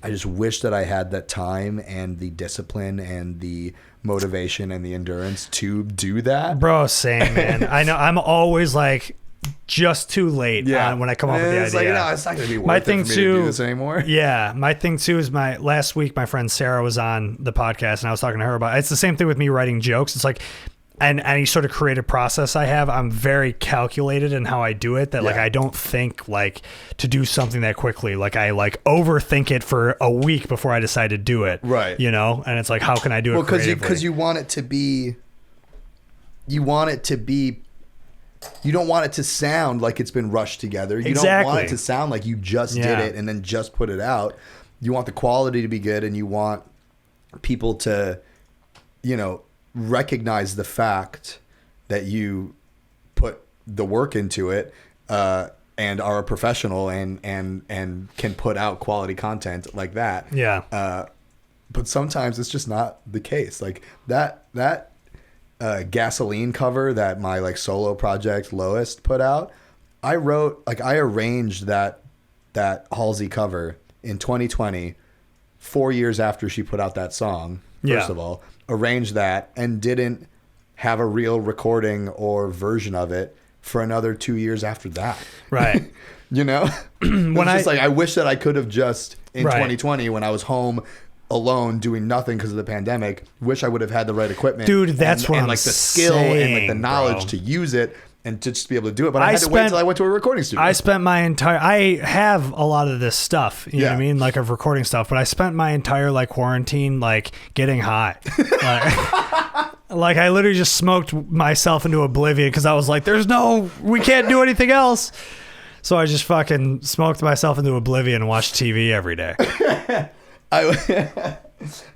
I just wish that I had that time and the discipline and the motivation and the endurance to do that. Bro, same, man. I know I'm always like just too late when I come up with the idea. It's like, no, it's not going to be worth it for me to do this anymore. Yeah, my thing too is last week my friend Sarah was on the podcast and I was talking to her about it. It's the same thing with me writing jokes. It's like any sort of creative process I have, I'm very calculated in how I do it. Like I don't think like to do something that quickly. Like I like overthink it for a week before I decide to do it. Right. And it's like, how can I do it creatively? Because you want it to be. You want it to be. You don't want it to sound like it's been rushed together. You don't want it to sound like you just did it and then just put it out. You want the quality to be good, and you want people to, recognize the fact that you put the work into it and are a professional and can put out quality content like that. Yeah. But sometimes it's just not the case. Like that Gasoline cover that my like solo project Lowest put out, I arranged that Halsey cover in 2020, 4 years after she put out that song. First of all, arranged that and didn't have a real recording or version of it for another 2 years after that. Right. I wish that I could have just in 2020 when I was home alone doing nothing because of the pandemic, wish I would have had the right equipment. Dude, that's what I'm like the skill and like the knowledge to use it and to just be able to do it. But I had to wait until I went to a recording studio. I have a lot of this stuff, you know what I mean? Like of recording stuff, but I spent my entire like quarantine, like getting high. Like, I literally just smoked myself into oblivion because I was like, we can't do anything else. So I just fucking smoked myself into oblivion and watched TV every day.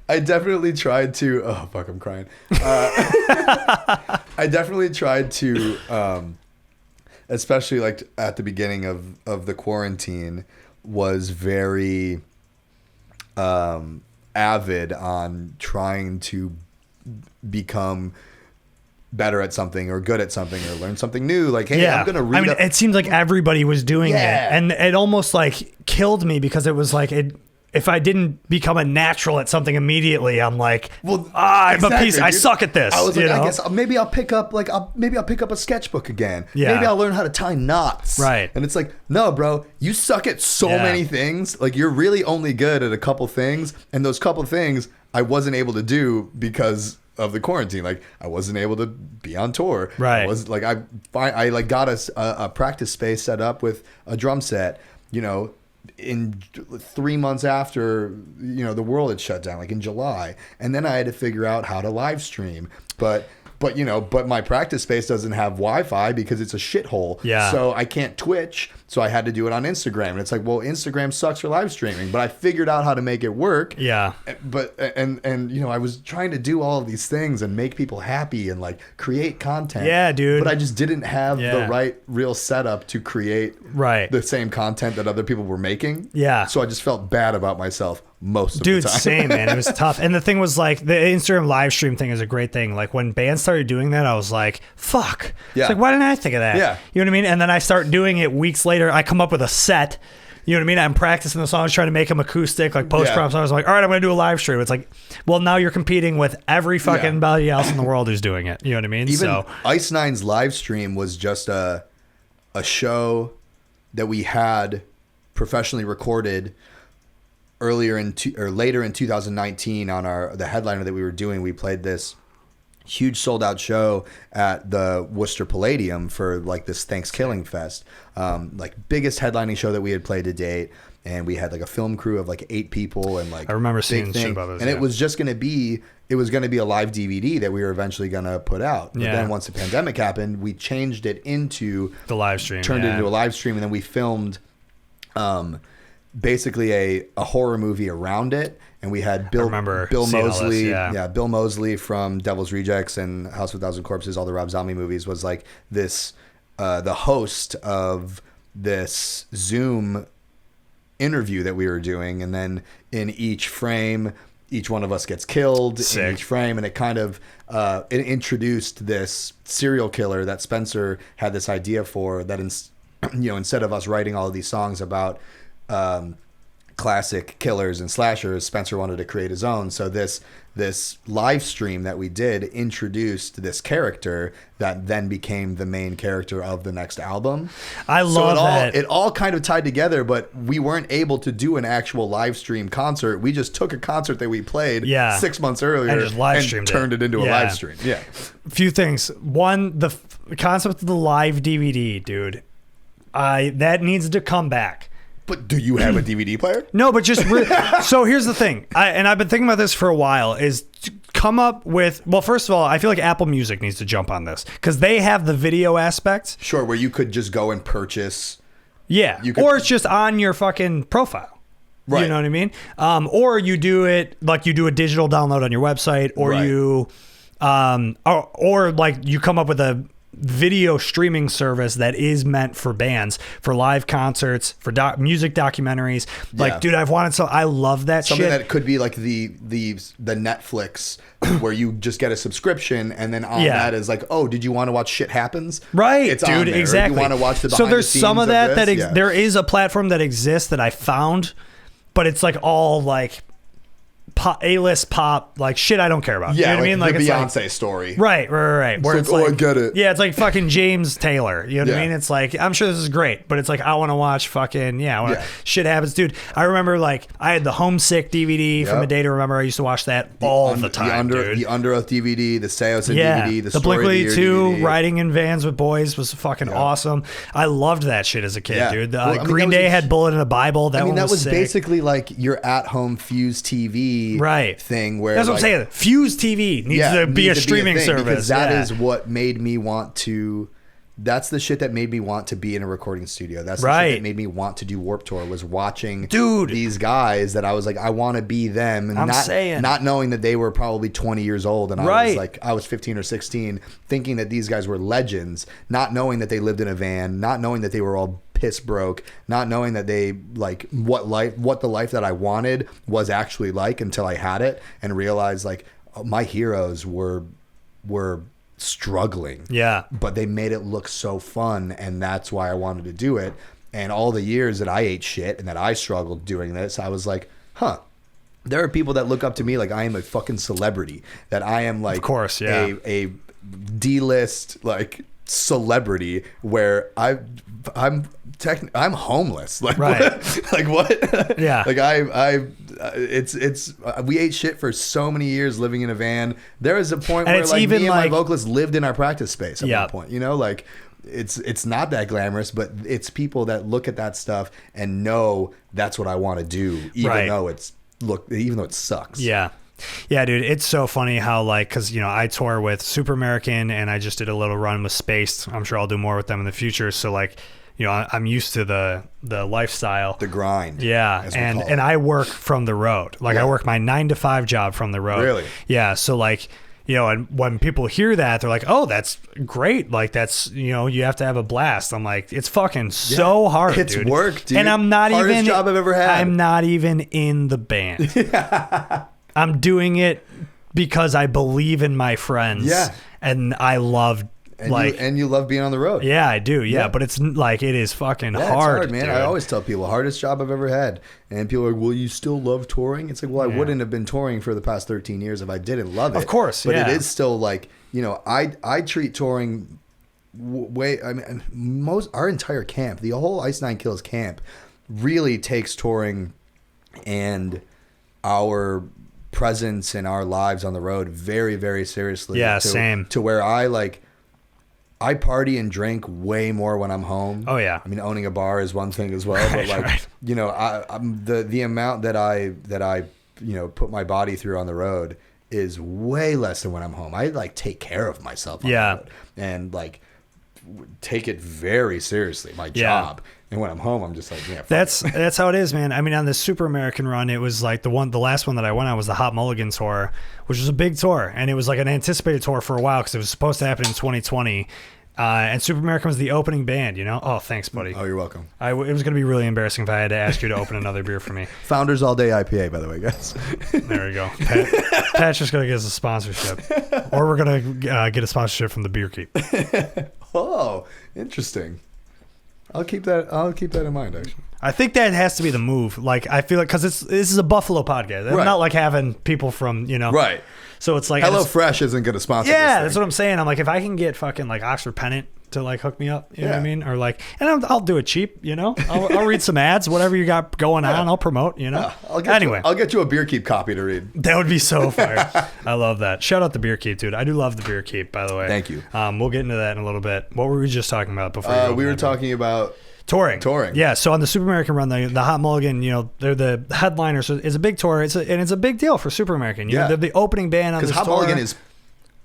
I definitely tried to. Oh fuck! I'm crying. I definitely tried to, especially like at the beginning of the quarantine, was very avid on trying to become better at something or good at something or learn something new. Like, hey, I'm gonna read. It seemed like everybody was doing it, and it almost like killed me because it was like if I didn't become a natural at something immediately, I'm like, I'm a piece. I suck at this. I was like, I guess maybe I'll pick up a sketchbook again. Yeah. Maybe I'll learn how to tie knots. Right. And it's like, no, bro, you suck at so many things. Like, you're really only good at a couple things, and those couple things I wasn't able to do because of the quarantine. Like, I wasn't able to be on tour. Right. I was like, I got a practice space set up with a drum set, in 3 months after, the world had shut down, like in July. And then I had to figure out how to live stream. But my practice space doesn't have Wi-Fi because it's a shithole. Yeah. So I can't Twitch. So I had to do it on Instagram. And it's like, well, Instagram sucks for live streaming, but I figured out how to make it work. Yeah. But, and I was trying to do all of these things and make people happy and like create content. Yeah, dude. But I just didn't have the right real setup to create the same content that other people were making. Yeah. So I just felt bad about myself most of the time. Dude, same, man. It was tough. And the thing was, like, the Instagram live stream thing is a great thing. Like, when bands started doing that, I was like, fuck. Yeah. It's like, why didn't I think of that? Yeah. You know what I mean? And then I start doing it weeks later. I come up with a set. You know what I mean? I'm practicing the songs, trying to make them acoustic, like post-prompt. So I was like, all right, I'm going to do a live stream. It's like, well, now you're competing with every fucking body else in the world who's doing it. You know what I mean? Even Ice Nine's live stream was just a show that we had professionally recorded later in 2019 on the headliner that we were doing. We played this huge sold out show at the Worcester Palladium for like this Thanksgiving fest, like biggest headlining show that we had played to date. And we had like a film crew of like 8 people and like, I remember seeing shit about this. And it was going to be a live DVD that we were eventually going to put out. But then once the pandemic happened, we changed it into the live stream, turned it into a live stream. And then we filmed, basically a horror movie around it, and we had Bill Moseley, Bill Moseley from Devil's Rejects and House of a Thousand Corpses, all the Rob Zombie movies, was like this the host of this Zoom interview that we were doing, and then in each frame, each one of us gets killed in each frame, and it kind of it introduced this serial killer that Spencer had this idea for, that instead of us writing all of these songs about classic killers and slashers, Spencer wanted to create his own. So this live stream that we did introduced this character that then became the main character of the next album. I love that. It all kind of tied together, but we weren't able to do an actual live stream concert. We just took a concert that we played 6 months earlier and just live streamed and turned it into a live stream. Yeah. A few things. One, the concept of the live DVD, dude. That needs to come back. But do you have a DVD player? No, but just so here's the thing, and I've been thinking about this for a while, is to come up with, well, first of all, I feel like Apple Music needs to jump on this because they have the video aspect. Sure, where you could just go and purchase. Yeah, or it's just on your fucking profile. Right. You know what I mean? Or you do it like you do a digital download on your website, or you, or like you come up with a video streaming service that is meant for bands, for live concerts, for music documentaries. Like, dude, I've wanted I love that something shit. That could be like the Netflix where you just get a subscription, and then on that is like, oh, did you want to watch Shit Happens? Right, it's dude, exactly. You want to watch the behind so there's the some of that there is a platform that exists that I found, but it's like all like A-list pop, like shit I don't care about. Yeah, you know what I mean? Like the Beyonce story. Right. Where it's like, I get it. Yeah, it's like fucking James Taylor. You know what I mean? It's like, I'm sure this is great, but it's like, I want to watch fucking, shit happens. Dude, I remember like, I had the Homesick DVD from A Day to Remember. I used to watch that all the time, The Under Oath DVD, the Seosin DVD, the Blink 182 Riding in Vans with Boys was fucking awesome. I loved that shit as a kid, dude. Green Day had Bullet in a Bible. That was basically like your at-home Fuse TV TV Right. thing where That's what I'm saying. Fuse TV needs to be a streaming thing, service. because that Yeah. is what made me want to. That's the shit that made me want to be in a recording studio. That's the Right. shit that made me want to do Warped Tour, was watching Dude. these guys that I was like, I want to be them. And I'm saying. not knowing that they were probably 20 years old. And Right. I was 15 or 16, thinking that these guys were legends, not knowing that they lived in a van, not knowing that they were all piss broke, not knowing that they like what the life that I wanted was actually like, until I had it and realized like my heroes were struggling. Yeah. But they made it look so fun, and that's why I wanted to do it. And all the years that I ate shit and that I struggled doing this, I was like, huh. There are people that look up to me like I am a fucking celebrity, that I am like, Of course, yeah. a D-list like celebrity, where I'm homeless. Like Right. what? Like what? Yeah. Like we ate shit for so many years living in a van. There is a point And where it's like even me and my like- vocalist lived in our practice space at Yeah. one point. You know, like it's not that glamorous, but it's people that look at that stuff and know that's what I want to do, even Right. though it sucks. Yeah. Yeah, dude, it's so funny how, like, because, you know, I tour with Super American and I just did a little run with Spaced. I'm sure I'll do more with them in the future. So, like, you know, I'm used to the lifestyle. The grind. Yeah, as we call it. and I work from the road. Like, Yeah. I work my 9 to 5 job from the road. Really? Yeah, so, like, you know, and when people hear that, they're like, oh, that's great. Like, that's, you know, you have to have a blast. I'm like, it's fucking so hard, It's dude. work, dude. And I'm not Hardest even... job I've ever had. I'm not even in the band. I'm doing it because I believe in my friends. Yeah. And I love, And you love being on the road. yeah, I do. Yeah. Yeah. But it's like, it is fucking Yeah, it's hard, man. dude. I always tell people, hardest job I've ever had. And people are like, well, you still love touring? It's like, well, I wouldn't have been touring for the past 13 years if I didn't love it. Of course, But yeah. it is still like, you know, I treat touring our entire camp, the whole Ice Nine Kills camp, really takes touring and our presence in our lives on the road very, very seriously. Yeah, same. To where I party and drink way more when I'm home. Oh, yeah. I mean, owning a bar is one thing as well, but like, right. you know, I'm the amount that I you know put my body through on the road is way less than when I'm home. I like take care of myself on the road and like take it very seriously, my job. And when I'm home, I'm just like, yeah. That's how it is, man. I mean, on the Super American run, it was like the last one that I went on was the Hot Mulligan tour, which was a big tour, and it was like an anticipated tour for a while because it was supposed to happen in 2020. And Super American was the opening band, you know? Oh, thanks, buddy. Oh, you're welcome. It was going to be really embarrassing if I had to ask you to open another beer for me. Founders All Day IPA, by the way, guys. There we go. Pat's just going to get us a sponsorship. Or we're going to get a sponsorship from the Beer Keep. Oh, interesting. I'll keep that in mind, actually. I think that has to be the move. Like, I feel like, because this is a Buffalo podcast. I'm Right. not like having people from, you know. Right. So it's like. HelloFresh isn't going to sponsor this Yeah, thing. that's what I'm saying. I'm like, if I can get fucking like Oxford Pennant to like hook me up, you know what I Yeah. mean? Or like, and I'll do it cheap, you know? I'll read some ads, whatever you got going on, I'll promote, you know? I'll get you a Beer Keep copy to read. That would be so fire. I love that. Shout out the Beer Keep, dude. I do love the Beer Keep, by the way. Thank you. We'll get into that in a little bit. What were we just talking about before? We were talking about touring. Yeah. So on the Super American run, the Hot Mulligan, you know, they're the headliners. So it's a big tour. It's a big deal for Super American. You know, they're the opening band on this tour. Because Hot Mulligan is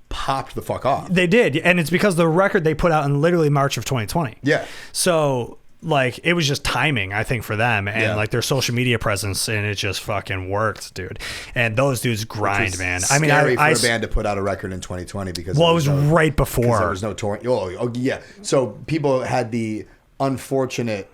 popped the fuck off. They did, and it's because the record they put out in literally March of 2020. Yeah. So like it was just timing, I think, for them and like their social media presence, and it just fucking worked, dude. And those dudes grind, man. I mean, scary I for a band to put out a record in 2020 because it was right before there was no touring. Oh yeah. So people had the unfortunate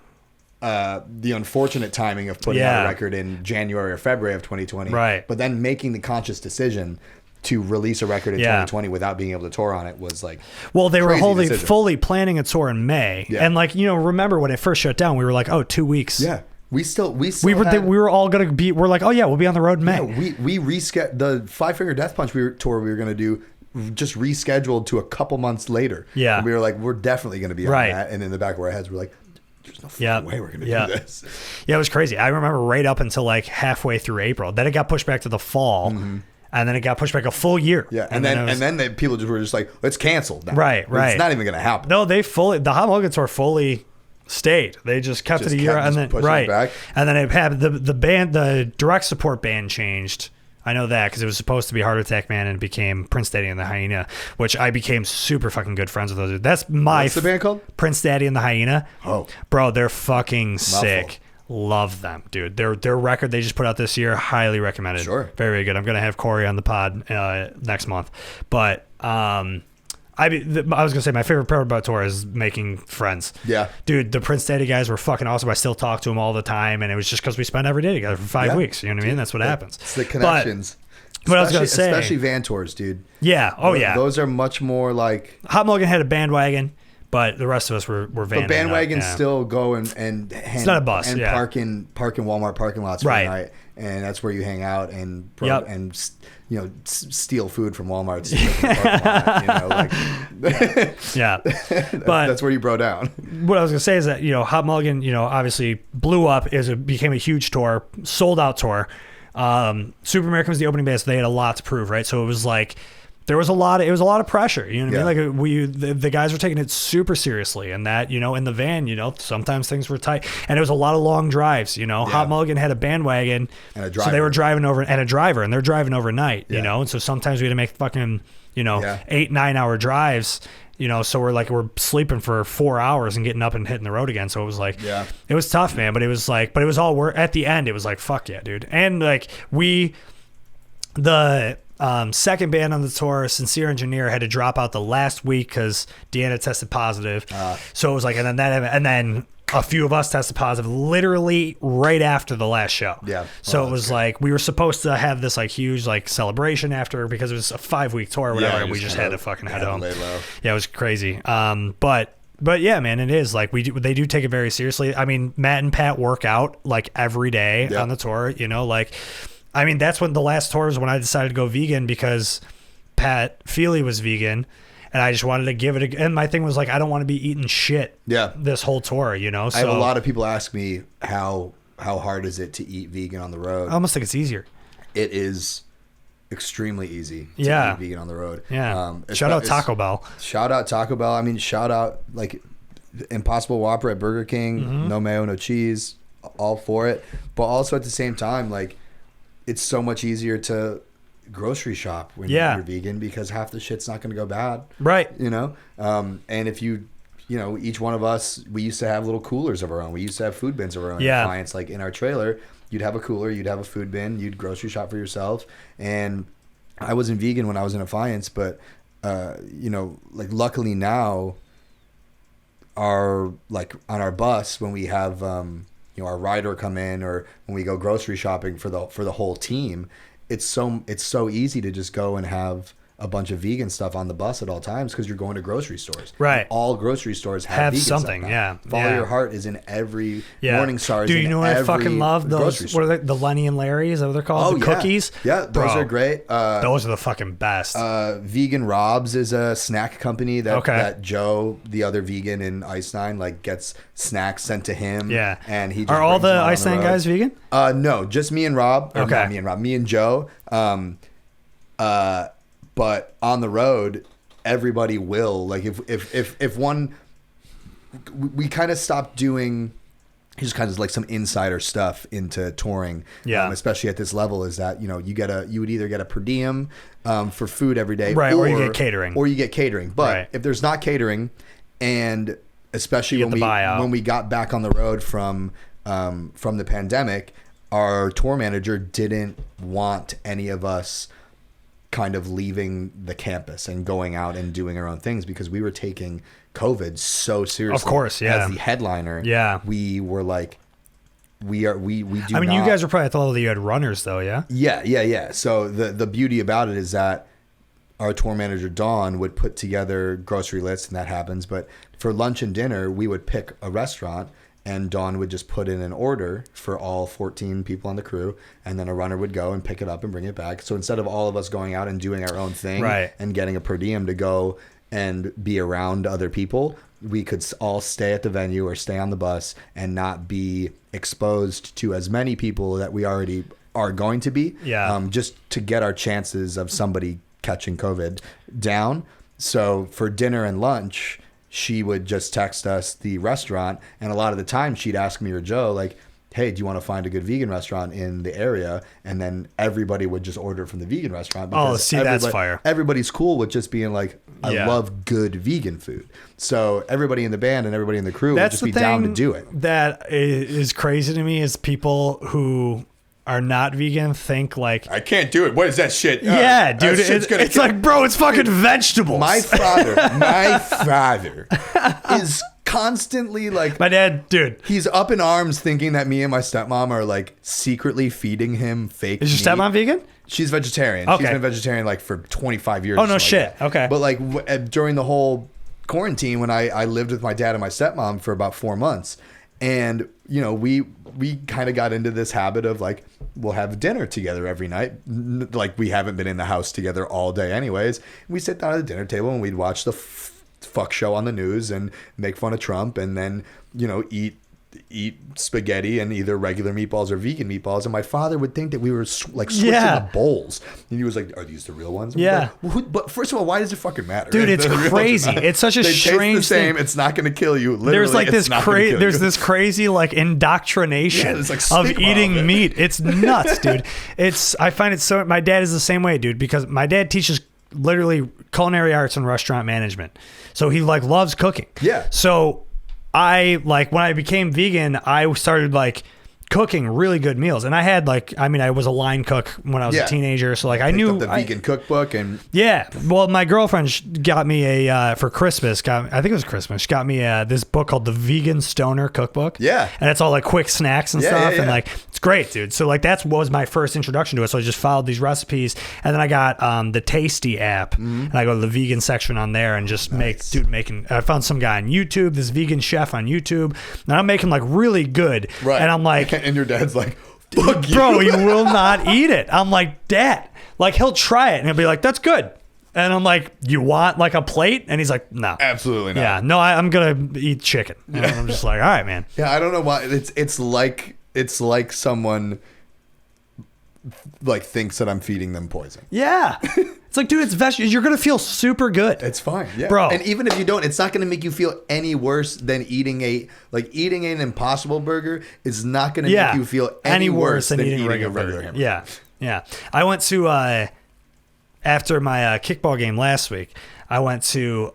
timing of putting out a record in January or February of 2020. Right. But then making the conscious decision to release a record in 2020 without being able to tour on it was like, well, they were decision. fully planning a tour in May. Yeah. And like, you know, remember when it first shut down, we were like, oh, 2 weeks. Yeah. We were all going to be, we're like, oh yeah, we'll be on the road in May. Yeah, we rescheduled the Five Finger Death Punch tour we were going to do, just rescheduled to a couple months later. Yeah. And we were like, we're definitely going to be on that. And in the back of our heads, we're like, there's no fucking way we're going to do this. Yeah, it was crazy. I remember right up until like halfway through April. Then it got pushed back to the fall. Mm-hmm. And then it got pushed back a full year. Yeah, and then people were just like, it's canceled now. Right. It's not even going to happen. No, the Hot Mulligan tour fully stayed. They just kept it a year, and then pushing it back. and then it had the band, the direct support band changed I know that because it was supposed to be Heart Attack Man and it became Prince Daddy and the Hyena, which I became super fucking good friends with those dudes. That's my What's the band called? Prince Daddy and the Hyena. Oh, bro, they're fucking sick. Love them, dude. Their record they just put out this year, highly recommended. Sure. Very, very good. I'm gonna have Corey on the pod next month. But I was gonna say my favorite part about tour is making friends. Yeah, dude, the Prince Daddy guys were fucking awesome. I still talk to them all the time, and it was just because we spent every day together for 5 weeks. You know what I mean? That's what happens. It's the connections. But I was gonna say, especially van tours, dude. Yeah. Oh yeah. Those are much more like. Hot Mulligan had a bandwagon. But the rest of us were vanning. But bandwagons up, still go and it's not a bus, and park in Walmart parking lots for the night, and that's where you hang out and steal food from Walmart. But that's where you bro down. What I was gonna say is that Hot Mulligan obviously blew up became a huge tour, sold out tour. Super American was the opening band, so they had a lot to prove, right? So it was like. It was a lot of pressure, you know what I mean? Like the guys were taking it super seriously, and that, in the van, sometimes things were tight, and it was a lot of long drives, Hot Mulligan had a bandwagon, and a driver. So they were driving over, and a driver, and they're driving overnight, and so sometimes we had to make fucking, 8-9 hour drives, so we're sleeping for 4 hours and getting up and hitting the road again. So it was like, it was tough, man, but it was all work. At the end, it was like, fuck yeah, dude. And like second band on the tour, Sincere Engineer, had to drop out the last week because Deanna tested positive. So it was like, and then a few of us tested positive literally right after the last show. Yeah. So it was like we were supposed to have this like huge like celebration after because it was a 5-week tour or whatever, and we just had to fucking head home. Yeah, it was crazy. But yeah, man, it is like they do take it very seriously. I mean, Matt and Pat work out like every day on the tour. I mean, that's when the last tour was when I decided to go vegan because Pat Feely was vegan, and I just wanted to give it and my thing was like, I don't want to be eating shit this whole tour, So I have a lot of people ask me how hard is it to eat vegan on the road? I almost think it's easier. It is extremely easy to eat vegan on the road. Yeah. Shout out Taco Bell. Shout out Taco Bell. I mean, shout out like Impossible Whopper at Burger King, no mayo, no cheese, all for it. But also at the same time, like, it's so much easier to grocery shop when you're vegan because half the shit's not going to go bad. Right. And if each one of us, we used to have little coolers of our own. We used to have food bins of our own. Yeah. Clients, like in our trailer, you'd have a cooler, you'd have a food bin, you'd grocery shop for yourself. And I wasn't vegan when I was in Affiance, but, like luckily now our, like on our bus, when we have, our rider come in or when we go grocery shopping for the whole team, it's so easy to just go and have a bunch of vegan stuff on the bus at all times because you're going to grocery stores. Right. All grocery stores have vegan something. Stuff now. Follow Your Heart is in every Morning Stars. Dude, you know what I fucking love? Those what are the Lenny and Larry? Is that what they're called? The cookies? Yeah, those are great. Those are the fucking best. Vegan Rob's is a snack company that Joe, the other vegan in Ice9, like gets snacks sent to him. Yeah. And he just are all the Ice9 guys vegan? No, just me and Rob. Okay. Not me and Rob. Me and Joe. But on the road, everybody will. Like if one, we kind of stopped doing just kind of like some insider stuff into touring. Yeah. Especially at this level, is that you would either get a per diem for food every day, right, or you get catering. But if there's not catering, and especially when we got back on the road from the pandemic, our tour manager didn't want any of us kind of leaving the campus and going out and doing our own things because we were taking COVID so seriously. Of course, yeah. As the headliner, we were like, we do. I mean, you guys were probably at the level that you had runners, though, yeah. Yeah. So the beauty about it is that our tour manager Dawn would put together grocery lists, and that happens. But for lunch and dinner, we would pick a restaurant. And Dawn would just put in an order for all 14 people on the crew, and then a runner would go and pick it up and bring it back. So instead of all of us going out and doing our own thing and getting a per diem to go and be around other people, we could all stay at the venue or stay on the bus and not be exposed to as many people that we already are going to be. Yeah. Just to get our chances of somebody catching COVID down. So for dinner and lunch, she would just text us the restaurant, and a lot of the time she'd ask me or Joe, like, hey, do you want to find a good vegan restaurant in the area? And then everybody would just order from the vegan restaurant. Oh, see, that's fire. Everybody's cool with just being like, I love good vegan food. So everybody in the band and everybody in the crew would just be down to do it. That is crazy to me is people who are not vegan think like, I can't do it. What is that shit? Yeah, dude. It's like, bro, it's fucking vegetables. My father is constantly like, my dad, dude. He's up in arms thinking that me and my stepmom are like secretly feeding him fake Is your stepmom vegan? She's vegetarian. Okay. She's been vegetarian like for 25 years. Oh, no shit. Okay. But like during the whole quarantine when I lived with my dad and my stepmom for about 4 months, and you know, we kind of got into this habit of like, we'll have dinner together every night. Like we haven't been in the house together all day anyways. We sit down at the dinner table and we'd watch the fuck show on the news and make fun of Trump, and then, you know, eat spaghetti and either regular meatballs or vegan meatballs. And my father would think that we were like switching the bowls, and he was like, are these the real ones? Yeah. Like, but first of all, why does it fucking matter? Dude, it's crazy. It's such a strange taste the same thing. It's not going to kill you. Literally, there's like this crazy like indoctrination of eating meat. It's nuts, dude. I find it so, my dad is the same way, dude, because my dad teaches literally culinary arts and restaurant management. So he like loves cooking. Yeah. So I like, when I became vegan, I started like cooking really good meals. And I had like, I mean, I was a line cook when I was a teenager. So like I knew the vegan cookbook and well, my girlfriend got me for Christmas, I think it was Christmas. She got me this book called the Vegan Stoner Cookbook. Yeah. And it's all like quick snacks and stuff. And like, it's great, dude. So like, was my first introduction to it. So I just followed these recipes, and then I got the Tasty app, and I go to the vegan section on there and just I found some guy on YouTube, this vegan chef on YouTube, and I'm making like really good. Right. And I'm like, and your dad's like, fuck bro, you. you will not eat it. I'm like, Dad, like he'll try it and he'll be like, that's good. And I'm like, you want like a plate? And he's like, no. Absolutely not. Yeah, no, I'm going to eat chicken. And I'm just like, all right, man. Yeah, I don't know why. It's like someone like thinks that I'm feeding them poison. Yeah. It's like, dude, it's vegetables. You're going to feel super good. It's fine. Yeah. Bro. And even if you don't, it's not going to make you feel any worse than eating an Impossible Burger is not going to make you feel any worse than eating a regular hamburger. Yeah. Yeah. I went to, after my kickball game last week, I went to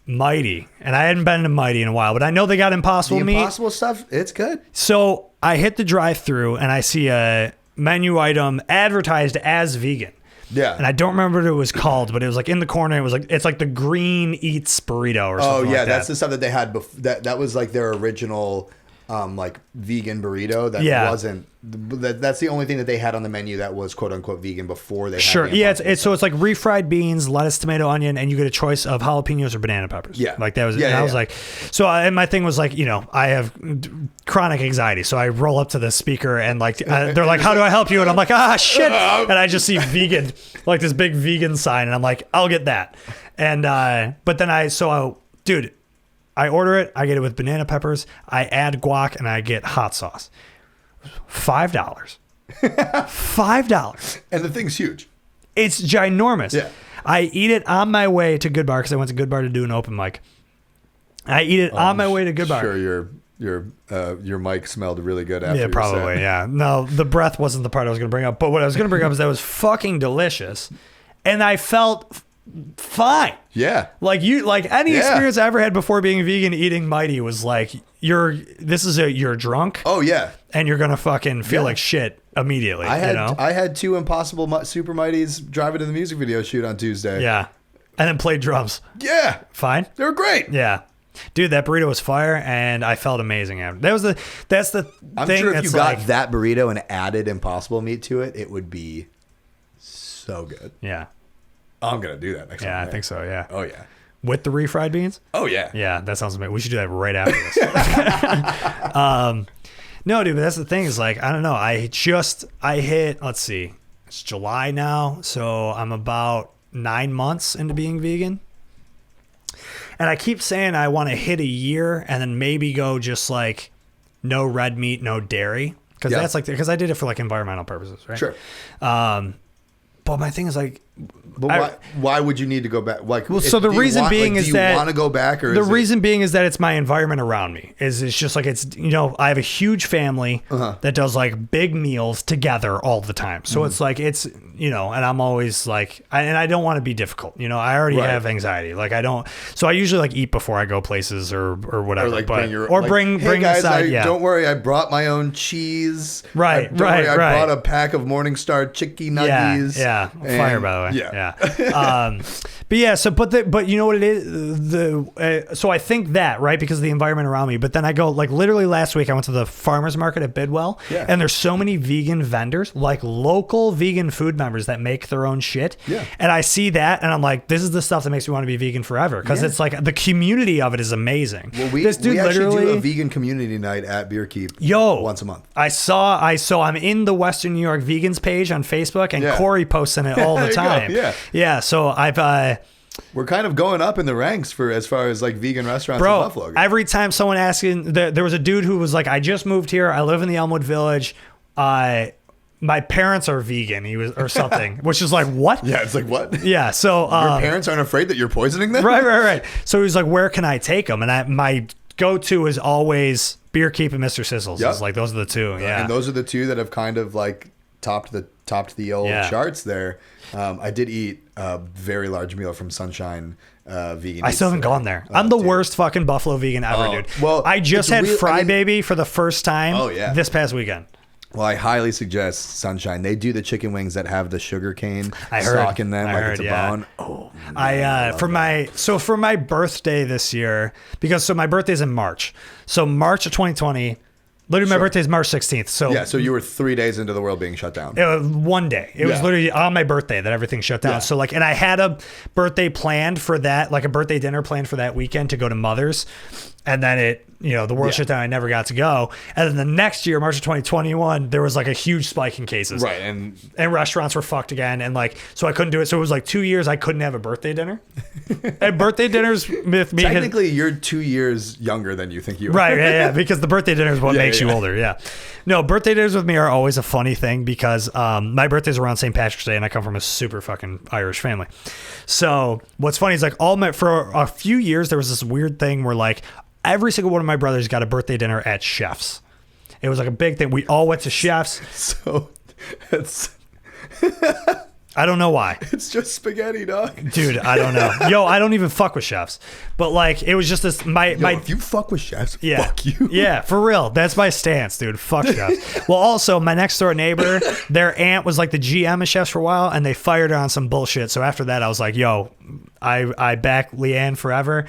Mighty, and I hadn't been to Mighty in a while, but I know they got Impossible meat. Impossible stuff, it's good. So I hit the drive-thru and I see a menu item advertised as vegan. Yeah. And I don't remember what it was called, but it was like in the corner. It was like, it's like the Green Eats burrito or something. Oh yeah, like that's the stuff that they had before. That was like their original like vegan burrito. That wasn't. That's the only thing that they had on the menu that was quote unquote vegan before they. Sure. Had the yeah. It's like refried beans, lettuce, tomato, onion, and you get a choice of jalapenos or banana peppers. Yeah. Like that was. Yeah, and I was yeah. like, so and my thing was like, you know, I have chronic anxiety, so I roll up to the speaker and like they're like, how do I help you? And I'm like, shit, and I just see vegan, like this big vegan sign, and I'm like, I'll get that. And but then dude, I order it. I get it with banana peppers. I add guac and I get hot sauce. $5. $5. And the thing's huge. It's ginormous. Yeah. I eat it on my way to Good Bar because I went to Good Bar to do an open mic. I eat it on my way to Good Bar. Sure, your mic smelled really good after. Yeah, your probably. set. Yeah. No, the breath wasn't the part I was going to bring up. But what I was going to bring up is that it was fucking delicious, and I felt fine. Yeah. Like any experience I ever had before being vegan eating Mighty was like, you're drunk. Oh yeah. And you're gonna fucking feel like shit immediately. I I had 2 Impossible Super Mighties driving to the music video shoot on Tuesday. Yeah. And then played drums. Yeah. Fine. They were great. Yeah. Dude, that burrito was fire, and I felt amazing after. That's the I'm thing. sure if you got like, that burrito and added Impossible meat to it, it would be so good. Yeah. I'm gonna do that next time. Yeah, I think so. Yeah. Oh yeah. With the refried beans? Oh yeah. Yeah, that sounds amazing. We should do that right after this. No, dude, but that's the thing is like, I don't know. I hit, let's see, it's July now. So I'm about 9 months into being vegan. And I keep saying I want to hit a year and then maybe go just like no red meat, no dairy. Because that's like, because I did it for like environmental purposes, right? Sure. But my thing is like, But why would you need to go back? Like, well, so the reason being is that do you want to go back, or the reason being is that it's my environment around me. It's just like it's I have a huge family that does like big meals together all the time. So it's like it's and I'm always like, and I don't want to be difficult. I already have anxiety. Like I don't. So I usually like eat before I go places or whatever. Or like bring guys, aside. Don't worry, I brought my own cheese. Right, don't worry, I right. brought a pack of Morningstar chicken nuggies. Yeah, fire by the way. Yeah. But yeah, but you know what it is? So I think that, right, because of the environment around me. But then I go, like, literally last week I went to the farmer's market at Bidwell, and there's so many vegan vendors, like local vegan food members that make their own shit. Yeah. And I see that, and I'm like, this is the stuff that makes me want to be vegan forever, because it's like the community of it is amazing. Well, we actually do a vegan community night at Beer Keep once a month. So I'm in the Western New York Vegans page on Facebook, and Corey posts in it all the time. Yeah. So we're kind of going up in the ranks for as far as like vegan restaurants in Buffalo. Every time someone asking, there was a dude who was like, I just moved here. I live in the Elmwood Village. My parents are vegan. He was, or something, which is like, what? Yeah. It's like, what? Yeah. So your parents aren't afraid that you're poisoning them? Right. So he was like, where can I take them? And my go-to is always Beer Keep and Mr. Sizzles. It's like, those are the two. Yeah. And those are the two that have kind of like topped the old charts there. I did eat a very large meal from Sunshine Vegan. I still haven't gone there. I'm the worst fucking Buffalo vegan ever, dude. Well, I just had Fry Baby for the first time this past weekend. Well, I highly suggest Sunshine. They do the chicken wings that have the sugar cane stock in them, it's a bone. Oh, man, for my birthday this year, because my birthday's in March. So March of 2020. Literally, my birthday is March 16th. So you were 3 days into the world being shut down. One day. It was literally on my birthday that everything shut down. Yeah. So and I had a birthday planned for that, like a birthday dinner planned for that weekend to go to Mother's. And then the world shut down. I never got to go. And then the next year, March of 2021, there was like a huge spike in cases. Right. And restaurants were fucked again. And so I couldn't do it. So it was like 2 years I couldn't have a birthday dinner. And birthday dinners with me. Technically, you're 2 years younger than you think you are. Right. Yeah. Because the birthday dinner is what makes you older. Yeah. No, birthday dinners with me are always a funny thing because my birthday's around St. Patrick's Day and I come from a super fucking Irish family. So what's funny is for a few years, there was this weird thing where like, every single one of my brothers got a birthday dinner at Chef's. It was like a big thing. We all went to Chef's. So it's I don't know why. It's just spaghetti, dog. Dude, I don't know. Yo, I don't even fuck with Chef's. But like it was just this if you fuck with Chef's, fuck you. Yeah, for real. That's my stance, dude. Fuck Chef's. Well, also my next door neighbor, their aunt was like the GM of Chef's for a while and they fired her on some bullshit. So after that I was like, yo, I back Leanne forever.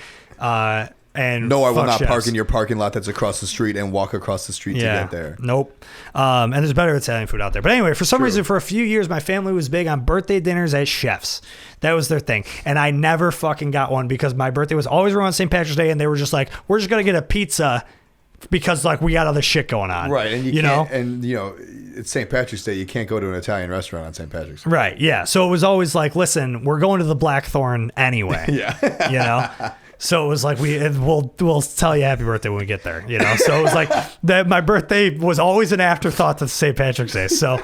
And no, I will not park in your parking lot that's across the street and walk across the street to get there. Nope. And there's better Italian food out there. But anyway, for some reason, for a few years, my family was big on birthday dinners at Chef's. That was their thing. And I never fucking got one because my birthday was always around St. Patrick's Day and they were just like, we're just going to get a pizza because like we got other shit going on. Right. And you can't, and it's St. Patrick's Day. You can't go to an Italian restaurant on St. Patrick's Day. Right. Yeah. So it was always like, listen, we're going to the Blackthorn anyway. Yeah. So it was like we'll tell you happy birthday when we get there, So it was like that. My birthday was always an afterthought to St. Patrick's Day. So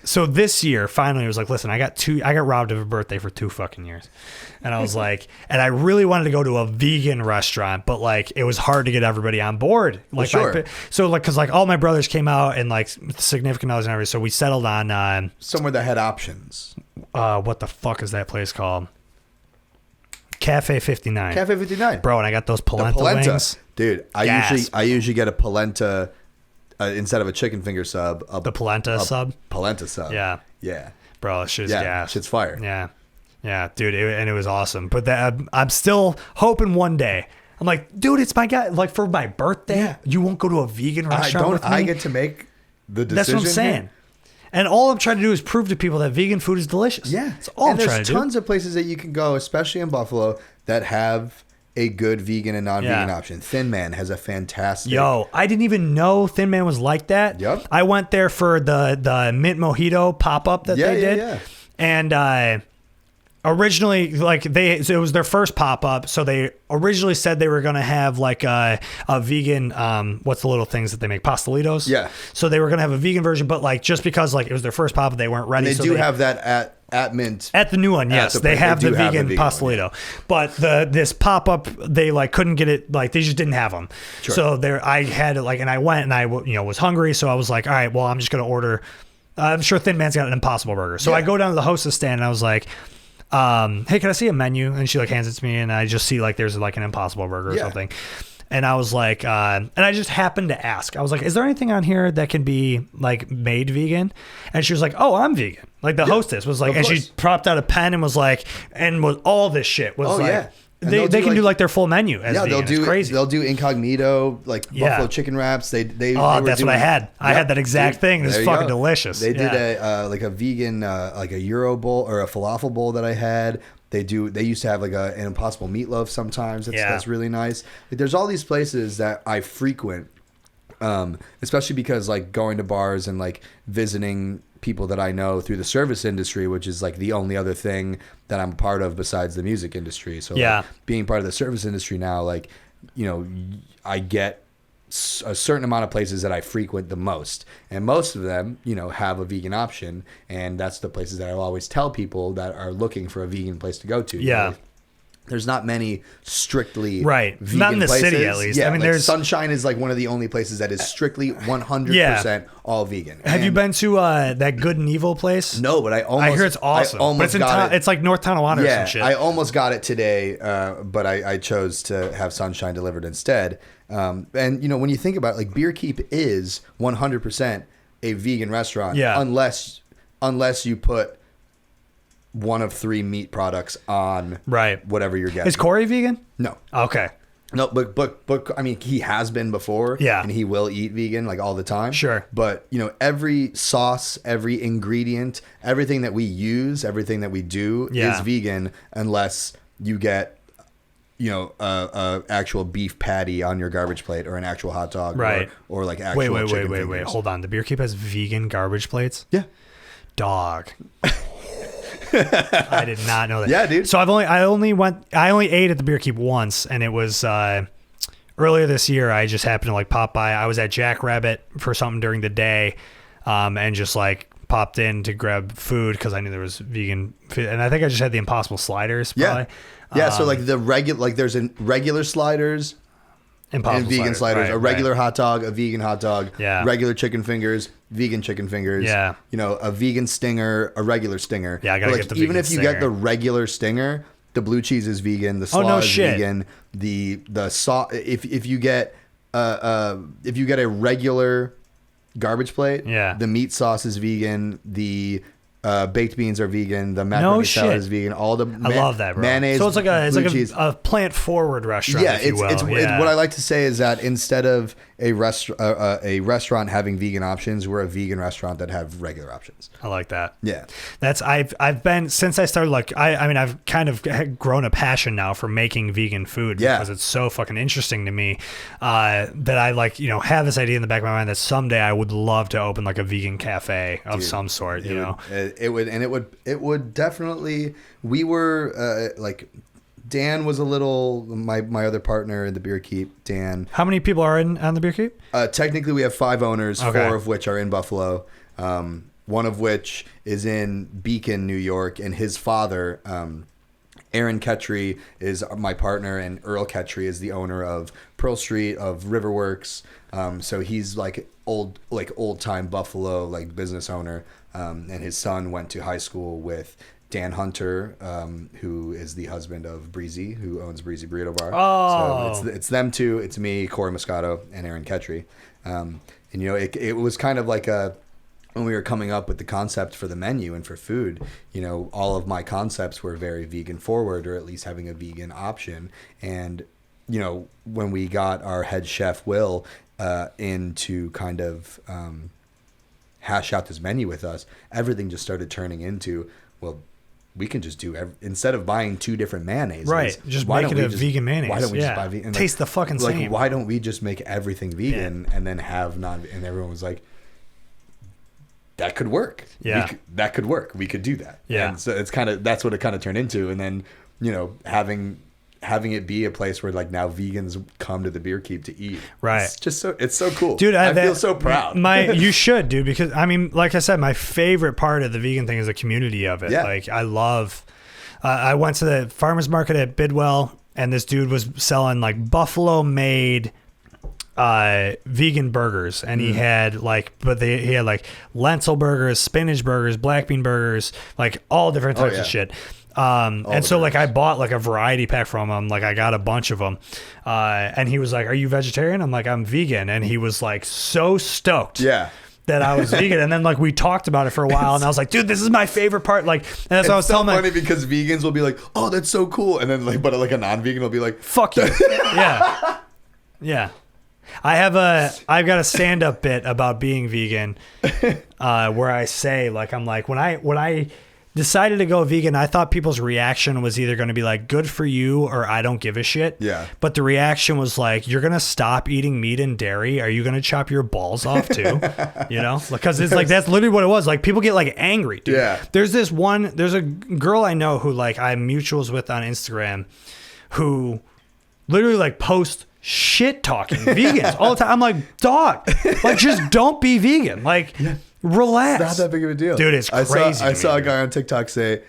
so this year finally it was like, listen, I got robbed of a birthday for 2 fucking years, and I was like, and I really wanted to go to a vegan restaurant, but like it was hard to get everybody on board. Like, because like all my brothers came out and like significant others and everything, so we settled on somewhere that had options. What the fuck is that place called? Cafe 59. Cafe 59. Bro, and I got those polenta wings. Dude, I usually get a polenta instead of a chicken finger sub. The polenta sub? Polenta sub. Yeah. Yeah. Bro, that shit's gas. Shit's fire. Yeah. Yeah, dude, and it was awesome. But I'm still hoping one day. I'm like, dude, it's my guy. Like for my birthday, you won't go to a vegan restaurant with me? I get to make the decision. That's what I'm saying. Here? And all I'm trying to do is prove to people that vegan food is delicious. Yeah. That's all I'm trying to do. There's tons of places that you can go, especially in Buffalo, that have a good vegan and non-vegan option. Thin Man has a fantastic... Yo, I didn't even know Thin Man was like that. Yep. I went there for the mint mojito pop-up that they did. Yeah. And originally, like it was their first pop up. So they originally said they were going to have like a vegan, what's the little things that they make? Pastelitos. Yeah. So they were going to have a vegan version, but like, just because like it was their first pop up, they weren't ready. They so do have that at Mint. At the new one, yes, they have the vegan pastelito, but this pop up, they like couldn't get it, like they just didn't have them. Sure. So there, I had it like, and I went and I was hungry, so I was like, all right, well, I'm just gonna order. I'm sure Thin Man's got an Impossible Burger, so I go down to the hostess stand and I was like, hey, can I see a menu? And she like hands it to me, and I just see like there's like an Impossible Burger or something. And I was like, and I just happened to ask. I was like, is there anything on here that can be like made vegan? And she was like, oh, I'm vegan. Like the hostess was like, and she propped out a pen and was like, and was all this shit was like, they can do like their full menu as vegan. They'll do it's crazy. They'll do incognito, like buffalo chicken wraps. They that's what I had. I had that exact thing. It's fucking delicious. They did a vegan like a Euro bowl or a falafel bowl that I had. They used to have like an Impossible meatloaf sometimes. That's really nice. Like, there's all these places that I frequent, especially because like going to bars and like visiting people that I know through the service industry, which is like the only other thing that I'm a part of besides the music industry. So like, being part of the service industry now, like, I get a certain amount of places that I frequent the most, and most of them, have a vegan option, and that's the places that I always tell people that are looking for a vegan place to go to. Yeah. There's not many strictly vegan not in the places. city at least. Yeah, I mean, like there's Sunshine is like one of the only places that is strictly 100% all vegan. Have you been to that Good and Evil place? No, but I hear it's awesome. But it's like North Tonawanda or some shit. I almost got it today, but I chose to have Sunshine delivered instead. And when you think about it, like Beer Keep is 100% a vegan restaurant, unless you put one of 3 meat products on whatever you're getting. Is Corey vegan? No. Okay. No, but I mean, he has been before, and he will eat vegan like all the time. Sure. But every sauce, every ingredient, everything that we use, everything that we do is vegan, unless you get a actual beef patty on your garbage plate or an actual hot dog, or like actual chicken fingers. Wait. Hold on. The Beer Keep has vegan garbage plates? Yeah. Dog. I did not know that. Yeah, dude. So I only ate at the Beer Keep once, and it was earlier this year. I just happened to like pop by. I was at Jackrabbit for something during the day, and just like popped in to grab food because I knew there was vegan food, and I think I just had the Impossible sliders. Probably. Yeah. So like the regular, there's regular sliders. Impossible and vegan sliders, right, a regular hot dog, a vegan hot dog, regular chicken fingers, vegan chicken fingers, a vegan stinger, a regular stinger. Yeah, I gotta get the even vegan if you get the regular stinger, the blue cheese is vegan, the slaw is vegan, the sauce. If you get a regular garbage plate, the meat sauce is vegan, the baked beans are vegan. The macaroni salad is vegan. All the I love that, bro. Mayonnaise. So it's like a plant forward restaurant. Yeah, if you will. It's what I like to say is that instead of a restaurant having vegan options, we're a vegan restaurant that have regular options. I like that. Yeah, that's I've been since I started like I mean I've kind of grown a passion now for making vegan food because it's so fucking interesting to me that I like have this idea in the back of my mind that someday I would love to open like a vegan cafe of some sort. It would definitely. We were like. Dan was a little my other partner in the Beer Keep. Dan. How many people are on the Beer Keep? Technically, we have 5 owners. Okay. 4 of which are in Buffalo. One of which is in Beacon, New York, and his father, Aaron Ketry, is my partner, and Earl Ketry is the owner of Pearl Street of Riverworks. So he's like old time Buffalo like business owner, and his son went to high school with Dan Hunter, who is the husband of Breezy, who owns Breezy Burrito Bar. Oh. So it's them two. It's me, Corey Moscato, and Aaron Ketry. And it was kind of like when we were coming up with the concept for the menu and for food, all of my concepts were very vegan forward, or at least having a vegan option. And when we got our head chef Will in to kind of hash out this menu with us, everything just started turning into, well, we can just do instead of buying 2 different mayonnaises. Right. Just make it a vegan mayonnaise. Why don't we just buy vegan? Taste the fucking same. Why don't we just make everything vegan and then have non? And everyone was like, that could work. Yeah. That could work. We could do that. Yeah. And so it's that's what it kind of turned into. And then, having it be a place where like now vegans come to the Beer Keep to eat. Right. It's so cool. Dude, I feel so proud. You should, dude, because I mean, like I said, my favorite part of the vegan thing is the community of it. Yeah. Like I love, I went to the farmer's market at Bidwell and this dude was selling like Buffalo made vegan burgers, and he had he had like lentil burgers, spinach burgers, black bean burgers, like all different types of shit. And so like I bought like a variety pack from him, like I got a bunch of them, and he was like, "Are you vegetarian?" I'm like, "I'm vegan," and he was like so stoked. Yeah. That I was vegan, and then like we talked about it for a while, and I was like, "Dude, this is my favorite part." Like, and that's what I was telling funny because vegans will be like, "Oh, that's so cool," and then but like a non-vegan will be like, "Fuck you." Yeah, yeah. I've got a stand-up bit about being vegan, where I say like I'm like when I decided to go vegan, I thought people's reaction was either going to be like, good for you, or I don't give a shit. Yeah. But the reaction was like, you're going to stop eating meat and dairy. Are you going to chop your balls off too? Because it's like, that's literally what it was. Like people get like angry, dude. Yeah. There's a girl I know who like I'm mutuals with on Instagram who literally like posts shit talking vegans all the time. I'm like, dog, like just don't be vegan. Like, relax. It's not that big of a deal, dude. It's crazy. I saw a guy on TikTok say,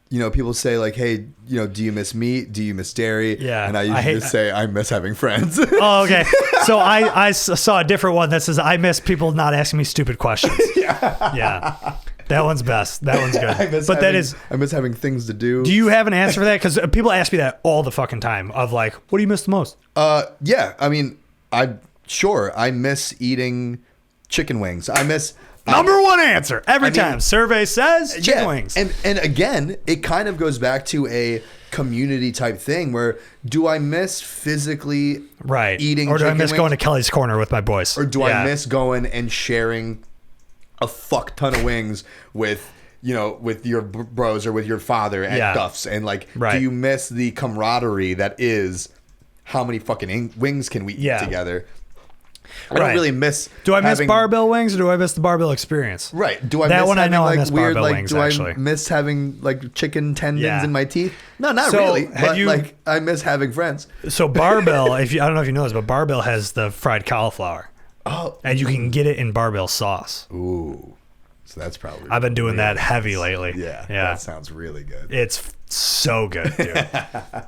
people say like, "Hey, do you miss meat? Do you miss dairy?" Yeah, and I usually just say, "I miss having friends." Oh, okay. So I saw a different one that says, "I miss people not asking me stupid questions." Yeah. That one's best. That one's good. I miss having things to do. Do you have an answer for that? Because people ask me that all the fucking time. Of like, what do you miss the most? Yeah. I mean, I miss eating chicken wings. I miss. Number one answer every time. Survey says chicken wings. And again, it kind of goes back to a community type thing where do I miss physically eating or do I chicken miss wings? going to Kelly's Corner with my boys? Or do I miss going and sharing a fuck ton of wings with your bros or with your father at Duff's? And like, do you miss the camaraderie that is how many fucking wings can we eat together? I don't really miss. Do I miss barbell wings or do I miss the barbell experience? Right. Do I that miss one? having, I know like, I miss weird, barbell like, wings. do Actually, I miss having like chicken tendons in my teeth? No, not really. But like, I miss having friends. So barbell, I don't know if you know this, but barbell has the fried cauliflower. Oh, and you can get it in barbell sauce. Ooh, so that's probably. I've been doing that heavy lately. Yeah, that sounds really good. It's so good, dude.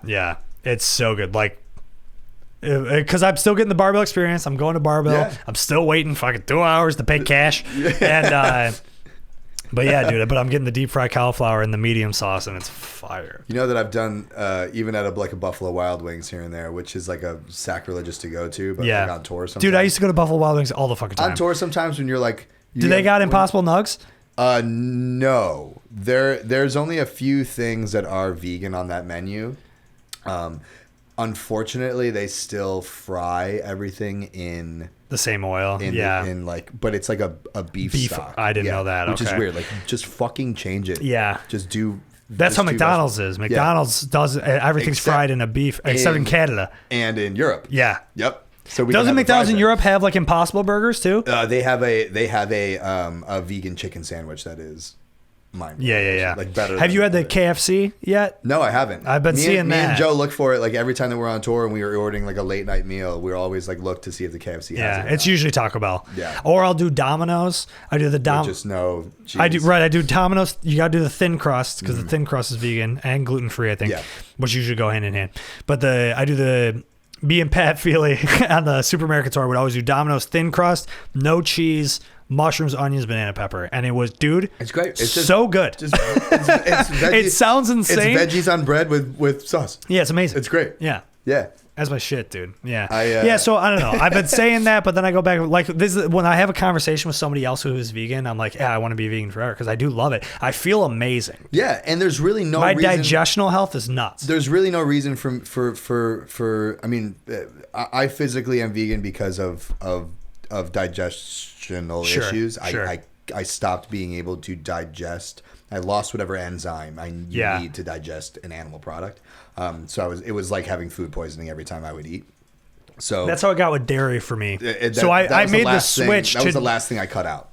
Yeah, it's so good. Like. Because I'm still getting the barbell experience. I'm going to barbell. Yeah. I'm still waiting fucking 2 hours to pay cash. And but yeah, dude. But I'm getting the deep fried cauliflower and the medium sauce, and it's fire. You know that I've done even at a Buffalo Wild Wings here and there, which is like a sacrilegious to go to, but like on tour sometimes. Dude, I used to go to Buffalo Wild Wings all the fucking time. On tour sometimes when you're like, do they got Impossible Nugs? No. There's only a few things that are vegan on that menu. Unfortunately, they still fry everything in the same oil. But it's like a beef stock. I didn't know that. Which is weird. Like, just fucking change it. Yeah. Just do. That's how McDonald's is. McDonald's does everything's fried in a beef, except in Canada and in Europe. Yeah. Yep. So doesn't McDonald's in Europe have like Impossible Burgers too? They have a vegan chicken sandwich that is. Yeah. Like better. Have you had the KFC yet? No, I haven't. I've been seeing that. Me and Joe look for it like every time that we're on tour and we were ordering like a late night meal. We always like look to see if the KFC has it. Yeah, it's usually Taco Bell. Yeah. Or I'll do Domino's. I do the Just no cheese. I do Domino's. You got to do the thin crust because the thin crust is vegan and gluten free. I think, which usually go hand in hand. But I do the. Me and Pat Feely on the Super American tour would always do Domino's thin crust, no cheese, mushrooms, onions, banana pepper, and it was, dude, it's great. It's so good. It's veggies, it sounds insane. It's veggies on bread with sauce. Yeah, it's amazing. It's great. Yeah. That's my shit, dude. Yeah. So I don't know. I've been saying that, but then I go back like this is when I have a conversation with somebody else who is vegan. I'm like, I want to be vegan forever because I do love it. I feel amazing. Yeah, and there's really no my reason, digestional health is nuts. There's really no reason for. I mean, I physically am vegan because of digestional issues. Sure. I stopped being able to digest. I lost whatever enzyme I need to digest an animal product. So it was like having food poisoning every time I would eat. So that's how it got with dairy for me. So I made the switch. That was the last thing I cut out.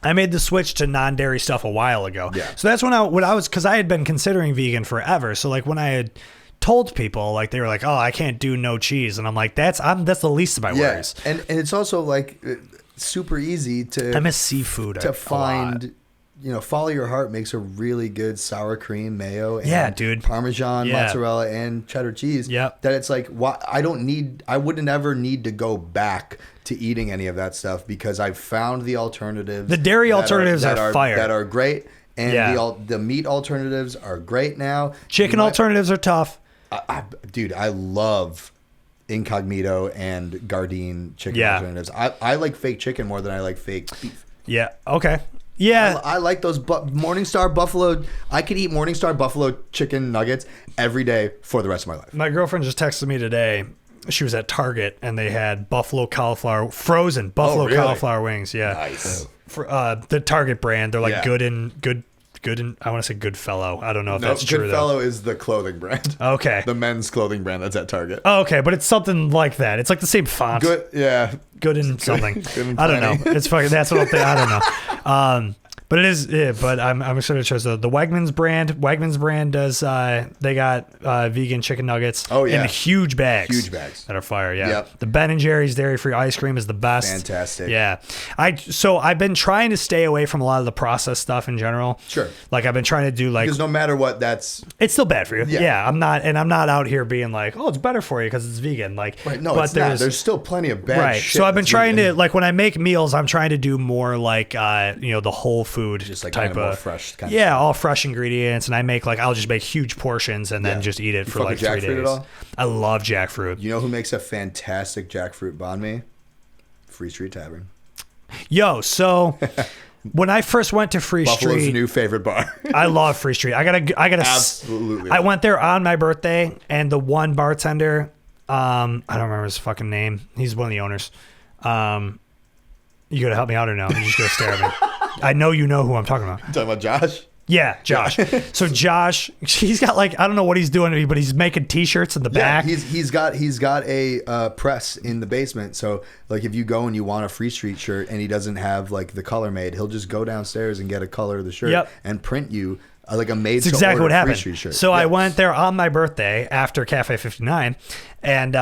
I made the switch to non-dairy stuff a while ago. Yeah. So that's when I was, because I had been considering vegan forever. So like when I had told people, like they were like, "Oh, I can't do no cheese," and I'm like, that's the least of my worries. And it's also like super easy to. I miss seafood to a find. lot. Follow Your Heart makes a really good sour cream mayo. And Yeah, dude. Parmesan, mozzarella, and cheddar cheese. Yep. That it's like, I wouldn't ever need to go back to eating any of that stuff because I've found the alternatives. The dairy alternatives are fire. That are great. And Yeah. the meat alternatives are great now. Chicken alternatives are tough. Dude, I love Incognito and Gardein chicken Yeah. alternatives. I like fake chicken more than I like fake beef. Yeah. Okay. Yeah. I like those Morningstar Buffalo. I could eat Morningstar Buffalo chicken nuggets every day for the rest of my life. My girlfriend just texted me today. She was at Target and they had frozen buffalo really? cauliflower wings. Yeah. Nice. For the Target brand. They're like Yeah. good and I want to say Goodfellow. I don't know if that's true though. Goodfellow is the clothing brand. Okay. The men's clothing brand that's at Target. Oh, okay, but it's something like that. It's like the same font. Good, yeah. Good in something. Good in I don't know. plenty. It's fucking. That's what I'm thinking. I don't know. But it is. Yeah, but I'm excited to try the Wegmans brand. Wegmans brand does. They got vegan chicken nuggets. Oh, yeah. In huge bags. Huge bags. That are fire. Yeah. Yep. The Ben and Jerry's dairy free ice cream is the best. Fantastic. Yeah. I've been trying to stay away from a lot of the processed stuff in general. Sure. Like I've been trying to do like. Because no matter what, it's still bad for you. Yeah. Yeah. I'm not out here being like, oh, it's better for you because it's vegan. Like, right. No, but it's not. There's still plenty of bad right. shit. So I've been that's trying vegan. to, like, when I make meals, I'm trying to do more like, the whole food Just like type kind of more fresh kind of yeah, stuff. all fresh ingredients. And I make I'll just make huge portions and then Yeah. just eat it You for fuck like with 3 jackfruit days. at all? I love jackfruit. You know who makes a fantastic jackfruit banh mi? Free Street Tavern. Yo, so when I first went to Free Buffalo's Street, new favorite bar. I love Free Street. I gotta Absolutely. I went there on my birthday and the one bartender, I don't remember his fucking name. He's one of the owners. You gotta help me out or no? You're just gonna stare at me. I know you know who I'm talking about. Talking about Josh? Yeah, Josh. So Josh, he's got I don't know what he's doing, but he's making T-shirts in the back. He's got a press in the basement. So like if you go and you want a Free Street shirt and he doesn't have like the color made, he'll just go downstairs and get a color of the shirt and print you like a made. That's exactly what happened. Free Street shirt. So I went there on my birthday after Cafe 59, and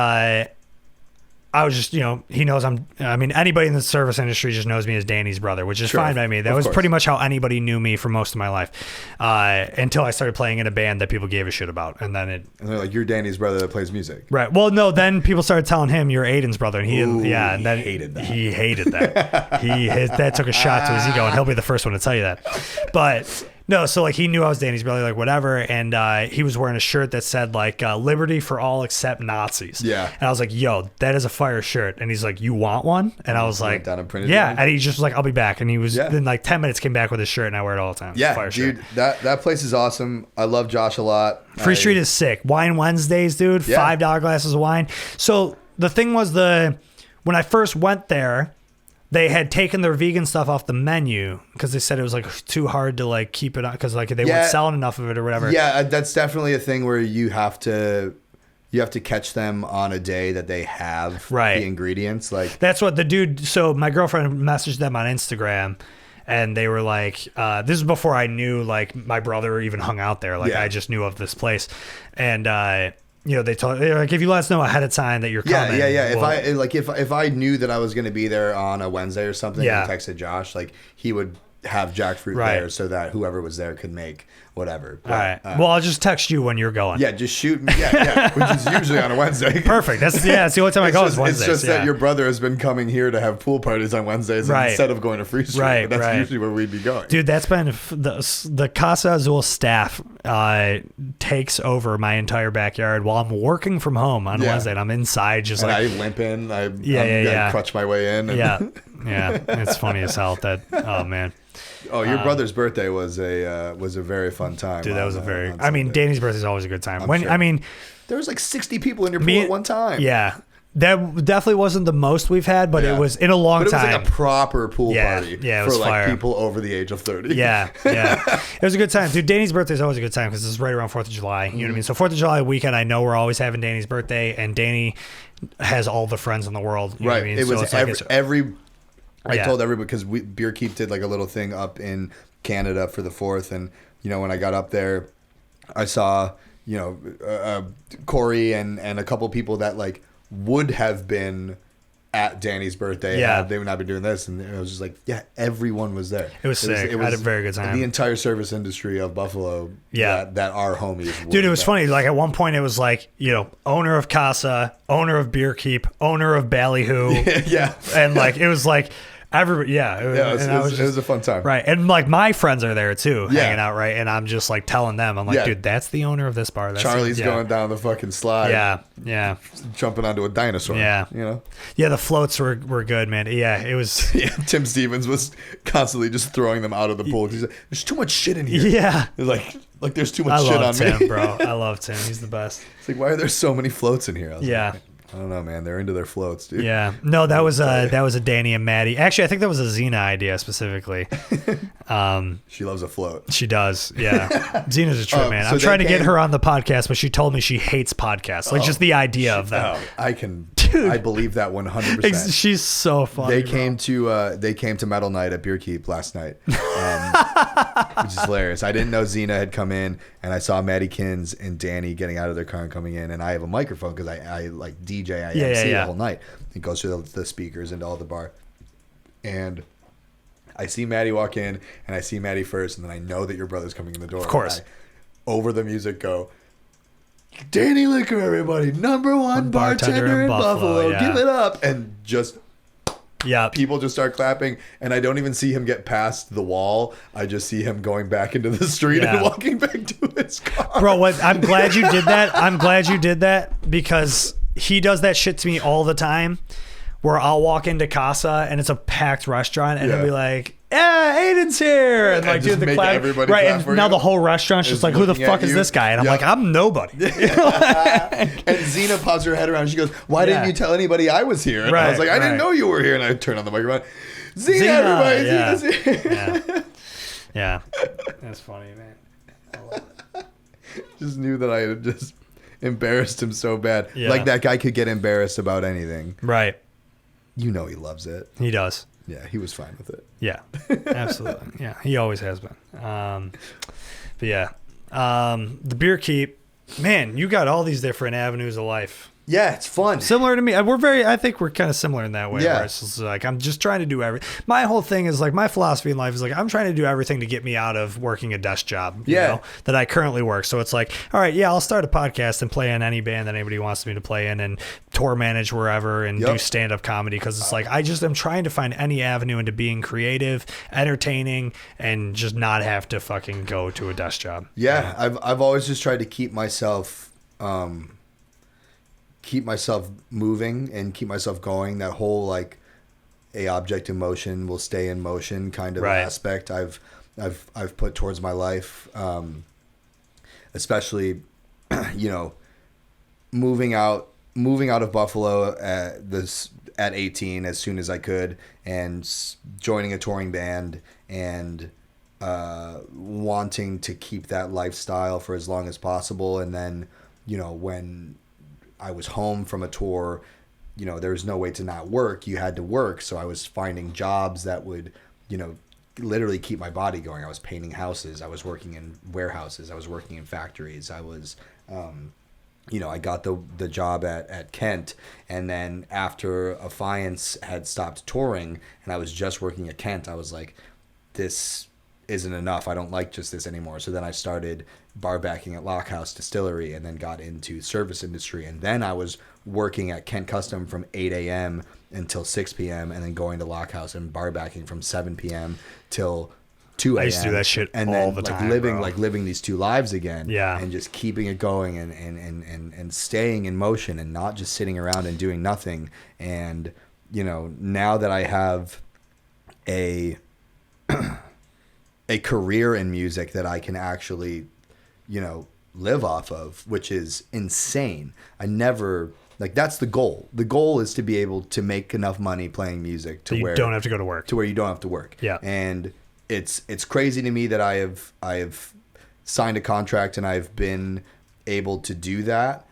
I was just, he knows anybody in the service industry just knows me as Danny's brother, which is fine by me. That was pretty much how anybody knew me for most of my life, until I started playing in a band that people gave a shit about. And then and they're like, you're Danny's brother that plays music. Right. Well, no, then people started telling him you're Aiden's brother. And he hated that. He hated that. That took a shot to his ego, and he'll be the first one to tell you that. But no, so he knew I was Danny's brother, whatever, and he was wearing a shirt that said "Liberty for all except Nazis." Yeah. And I was like, "Yo, that is a fire shirt." And he's like, "You want one?" And I was like, down and printed "Yeah." it. And he just was like, "I'll be back." And he was then 10 minutes came back with his shirt, and I wear it all the time. Yeah, fire dude, shirt. that place is awesome. I love Josh a lot. Free Street is sick. Wine Wednesdays, dude. Yeah. $5 glasses of wine. So the thing was when I first went there, they had taken their vegan stuff off the menu because they said it was too hard to keep it on because they weren't selling enough of it or whatever. Yeah, that's definitely a thing where you have to catch them on a day that they have the ingredients. That's what the dude. So my girlfriend messaged them on Instagram. And they were like, this is before I knew my brother even hung out there. I just knew of this place. And they told if you let us know ahead of time that you're coming. Yeah. We'll, If I knew that I was going to be there on a Wednesday or something, and texted Josh, he would have jackfruit there so that whoever was there could make whatever. But, all right. Well, I'll just text you when you're going. Yeah, just shoot me. Yeah, which is usually on a Wednesday. Perfect. That's the only time I go is Wednesdays. It's just that your brother has been coming here to have pool parties on Wednesdays instead of going to Free Street. Right, but that's usually where we'd be going. Dude, that's been the Casa Azul staff takes over my entire backyard while I'm working from home on Wednesday. And I'm inside just I limp in. I crutch my way in. Yeah. It's funny as hell that, oh man. Oh, your brother's birthday was a very fun time. Dude, that was Danny's birthday is always a good time. There was 60 people in your pool at one time. Yeah. That definitely wasn't the most we've had, but it was in a long time. It was a proper pool party it was for fire. People over the age of 30. Yeah. It was a good time. Dude, Danny's birthday is always a good time because it's right around 4th of July. You know what I mean? So 4th of July weekend, I know we're always having Danny's birthday, and Danny has all the friends in the world. You know what I mean? It was I told everybody, because Beer Keep did like a little thing up in Canada for the 4th, and when I got up there, I saw Corey and a couple people that like would have been at Danny's birthday. Yeah. They would not be doing this. And it was just like, yeah, everyone was there. It was sick. I had a very good time. The entire service industry of Buffalo. Yeah. That our homies. Dude, it was funny. Like at one point it was like, owner of Casa, owner of Beer Keep, owner of Ballyhoo. Yeah. And like, it was like, everybody, it was a fun time. Right. And like my friends are there too, Yeah. hanging out, right? And I'm just like telling them, I'm like, Yeah. dude, that's the owner of this bar. That's Charlie's going down the fucking slide. Yeah. Yeah. Jumping onto a dinosaur. Yeah. Yeah, the floats were good, man. Yeah, it was. Yeah, Tim Stevens was constantly just throwing them out of the pool. He's like, there's too much shit in here. Yeah. Like there's too I much shit on love Tim, me. bro. I love Tim. He's the best. It's like, why are there so many floats in here? I was Yeah. like, I don't know, man. They're into their floats, dude. Yeah. No, that was a Danny and Maddie. Actually, I think that was a Xena idea specifically. She loves a float. She does. Yeah. Xena's a trip, man. so I'm trying they to get came- her on the podcast, but she told me she hates podcasts. Like just the idea of them. I believe that 100%. She's so funny. They came to Metal Night at Beer Keep last night, which is hilarious. I didn't know Xena had come in, and I saw Maddie Kins and Danny getting out of their car and coming in, and I have a microphone because I like DJ, I MC the whole night. It goes through the speakers into all the bar, and I see Maddie walk in, and I see Maddie first, and then I know that your brother's coming in the door. Of course. And I, over the music, go, Danny Liquor, everybody, #1 bartender in Buffalo. yeah. Give it up. And just yeah, people just start clapping, and I don't even see him get past the wall. I just see him going back into the street and walking back to his car. Bro, what? I'm glad you did that. I'm glad you did that because he does that shit to me all the time. Where I'll walk into Casa and it's a packed restaurant, and he'll be like, "Yeah, Aiden's here,and like, just dude, the make clap, everybody right?" clap And for now you. the whole restaurant's just like, "Who the looking fuck at is you. this guy?" And I'm Yeah. like, "I'm nobody." And Xena pops her head around and she goes, "Why didn't you tell anybody I was here?" And I was like, "I didn't know you were here." And I turned on the microphone. Xena, everybody, yeah. Xena's here. Yeah, that's funny, man. I love it. Just knew that I had just embarrassed him so bad. Yeah. Like that guy could get embarrassed about anything. Right. You know he loves it. He does. Yeah, he was fine with it. Yeah, absolutely. Yeah, he always has been. But yeah, the Beer Keep, man, you got all these different avenues of life. Yeah, it's fun. Similar to me. I think we're kind of similar in that way. Yeah. Where it's just like, I'm just trying to do everything. My whole thing is like, my philosophy in life is like, I'm trying to do everything to get me out of working a desk job, that I currently work. So it's like, all right, yeah, I'll start a podcast and play in any band that anybody wants me to play in and tour manage wherever and do stand-up comedy. Cause it's like, I just am trying to find any avenue into being creative, entertaining, and just not have to fucking go to a desk job. Yeah, I've always just tried to keep myself moving and keep myself going. That whole like a object in motion will stay in motion kind of aspect I've put towards my life, especially moving out of Buffalo at 18 as soon as I could, and joining a touring band and wanting to keep that lifestyle for as long as possible. And then when I was home from a tour, there was no way to not work. You had to work. So I was finding jobs that would, literally keep my body going. I was painting houses. I was working in warehouses. I was working in factories. I was, I got the job at Kent. And then after Affiance had stopped touring and I was just working at Kent, I was like, this isn't enough. I don't like just this anymore. So then I started bar backing at Lockhouse Distillery and then got into service industry. And then I was working at Kent Custom from 8 a.m. until 6 p.m. and then going to Lockhouse and bar backing from 7 p.m. till 2 a.m. I used to do that shit and all then the time, living these two lives again. Yeah. And just keeping it going and staying in motion and not just sitting around and doing nothing. And, now that I have a career in music that I can actually, live off of, which is insane. I never, that's the goal. The goal is to be able to make enough money playing music to where you don't have to go to work. To where you don't have to work. Yeah. And it's crazy to me that I have signed a contract and I've been able to do that,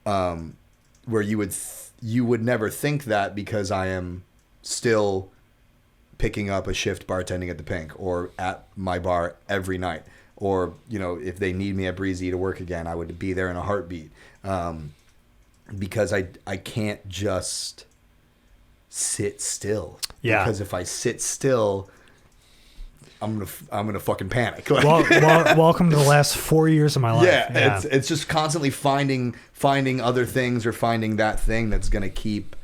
where you would never think that, because I am still picking up a shift bartending at the Pink or at my bar every night. Or, you know, if they need me at Breezy to work again, I would be there in a heartbeat. Because I can't just sit still. Yeah. Because if I sit still, I'm gonna fucking panic. Like, welcome to the last 4 years of my life. Yeah. It's just constantly finding other things or finding that thing that's gonna keep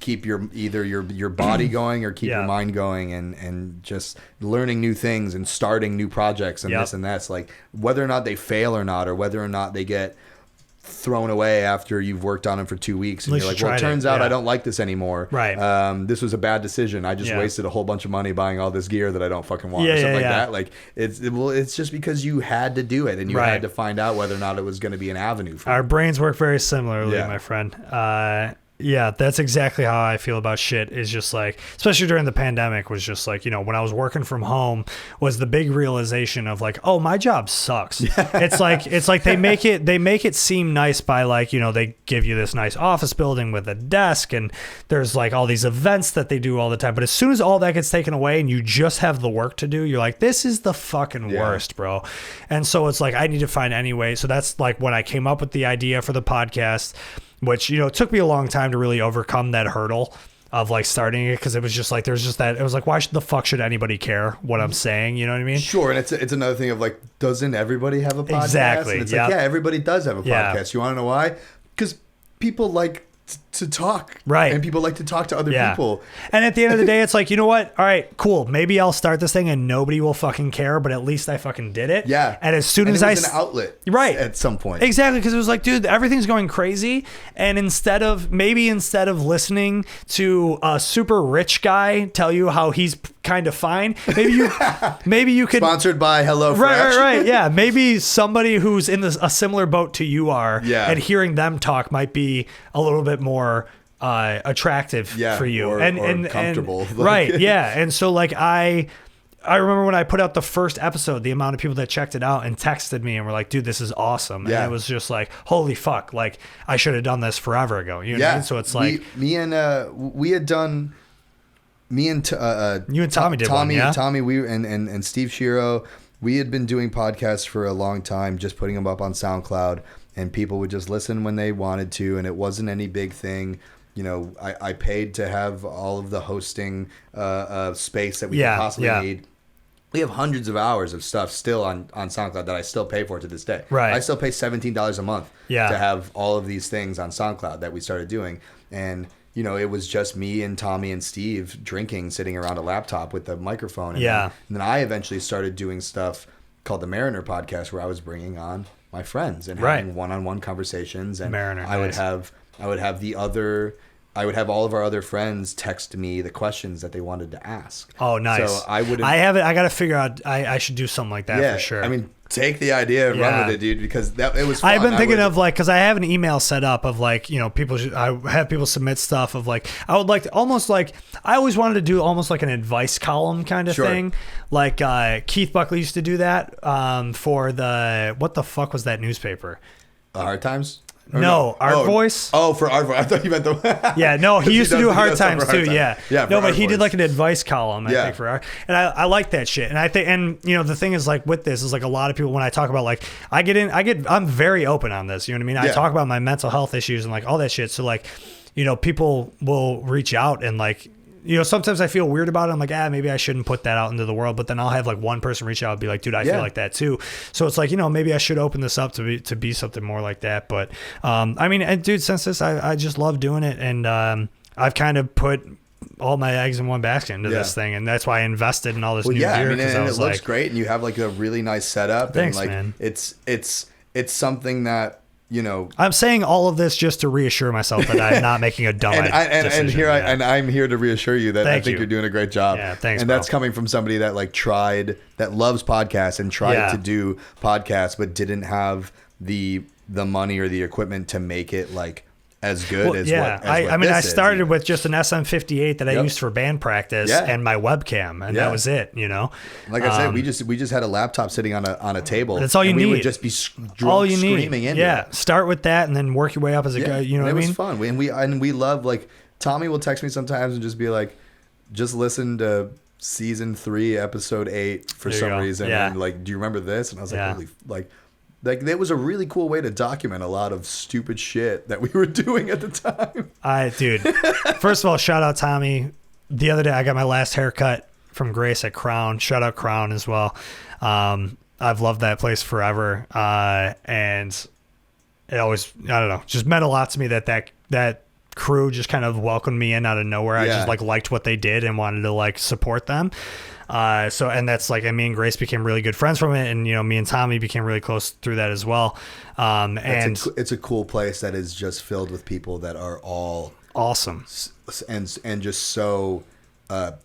your body going or keep your mind going, and just learning new things and starting new projects and this and that's, like, whether or not they fail or not, or whether or not they get thrown away after you've worked on them for 2 weeks and you're like, well, it turns out I don't like this anymore. Right. This was a bad decision. I just wasted a whole bunch of money buying all this gear that I don't fucking want or something like that. Like, it's just because you had to do it and you had to find out whether or not it was going to be an avenue for Our you. brains work very similarly, my friend. Yeah, that's exactly how I feel about shit. Is just like, especially during the pandemic, was just like, you know, when I was working from home, was the big realization of like, oh, my job sucks. It's like they make it seem nice by, like, you know, they give you this nice office building with a desk and there's like all these events that they do all the time. But as soon as all that gets taken away and you just have the work to do, you're like, this is the fucking worst, bro. And so it's like, I need to find any way. So that's like when I came up with the idea for the podcast, which, you know, it took me a long time to really overcome that hurdle of like starting it, because it was just like, there's just that, it was like, why the fuck should anybody care what I'm saying? You know what I mean? Sure. And it's another thing of like, doesn't everybody have a podcast? Exactly. And it's like, yeah, everybody does have a podcast. You want to know why? Because people like to talk, right? And people like to talk to other people. And at the end of the day, it's like, you know what? All right, cool. Maybe I'll start this thing and nobody will fucking care, but at least I fucking did it. Yeah. And as soon as it was an outlet, right, at some point, exactly, because it was like, dude, everything's going crazy, and instead of listening to a super rich guy tell you how he's kind of fine, maybe you could sponsored by HelloFresh. Right. Yeah, maybe somebody who's in a similar boat to you are, and hearing them talk might be a little bit more attractive for you, or comfortable. And, right. Yeah. And so like I remember when I put out the first episode, the amount of people that checked it out and texted me and were like, dude, this is awesome. And it was just like, holy fuck, like I should have done this forever ago. You know what I mean? So it's like me and you and Tommy did one, Tommy, we and Steve Shiro, we had been doing podcasts for a long time, just putting them up on SoundCloud, and people would just listen when they wanted to, and it wasn't any big thing. You know, I paid to have all of the hosting space that we could possibly need. We have hundreds of hours of stuff still on SoundCloud that I still pay for to this day. Right. I still pay $17 a month to have all of these things on SoundCloud that we started doing. And, you know, it was just me and Tommy and Steve drinking, sitting around a laptop with a microphone. And then I eventually started doing stuff called the Mariner Podcast, where I was bringing on my friends and having one-on-one conversations. And Mariner, I would have all of our other friends text me the questions that they wanted to ask. Oh, nice. So I got to figure out, I should do something like that for sure. I mean, take the idea and run with it, dude, because it was fun. I've been thinking of like, because I have an email set up of like, you know, I have people submit stuff of like, I would like to almost like, I always wanted to do almost like an advice column kind of thing. Like Keith Buckley used to do that for what the fuck was that newspaper? Hard Times? No, Art Voice. Oh, for Art Voice. I thought you meant the. Yeah, no, he used to do Hard Times too. Yeah, no, but he did like an advice column, I think, for Art. And I like that shit. And I think, and you know, the thing is like with this is like a lot of people, when I talk about like, I'm very open on this. You know what I mean? I talk about my mental health issues and like all that shit. So like, you know, people will reach out and like, you know, sometimes I feel weird about it. I'm like, maybe I shouldn't put that out into the world. But then I'll have like one person reach out and be like, dude, I feel like that too. So it's like, you know, maybe I should open this up to be something more like that. But I mean, and dude, since this, I just love doing it. And I've kind of put all my eggs in one basket into this thing. And that's why I invested in all this new gear. I mean, and it looks great. And you have like a really nice setup. Thanks, and like, man. It's something that, you know, I'm saying all of this just to reassure myself that I'm not making a dumb decision. And I'm here to reassure you that I think you're doing a great job. Yeah, thanks. And that's coming from somebody that like that loves podcasts and tried to do podcasts, but didn't have the money or the equipment to make it like as good as what I mean, I started is. with just an SM58 that I used for band practice and my webcam, and that was it, you know. Like I said, we just had a laptop sitting on a table. That's all you need. We would just be screaming into it. Start with that and then work your way up as a guy, you know what I mean? It was fun. We love, like, Tommy will text me sometimes and just be like, just listened to season 3, episode 8 for There you some go. reason. Yeah. And like, do you remember this? And I was like, Yeah. holy, like that was a really cool way to document a lot of stupid shit that we were doing at the time. Dude, first of all, shout out Tommy. The other day, I got my last haircut from Grace at Crown. Shout out Crown as well. I've loved that place forever. And it always, I don't know, just meant a lot to me that crew just kind of welcomed me in out of nowhere. I just like liked what they did and wanted to like support them. And that's like, and me and Grace became really good friends from it. And, you know, me and Tommy became really close through that as well. It's a cool place that is just filled with people that are all awesome and just so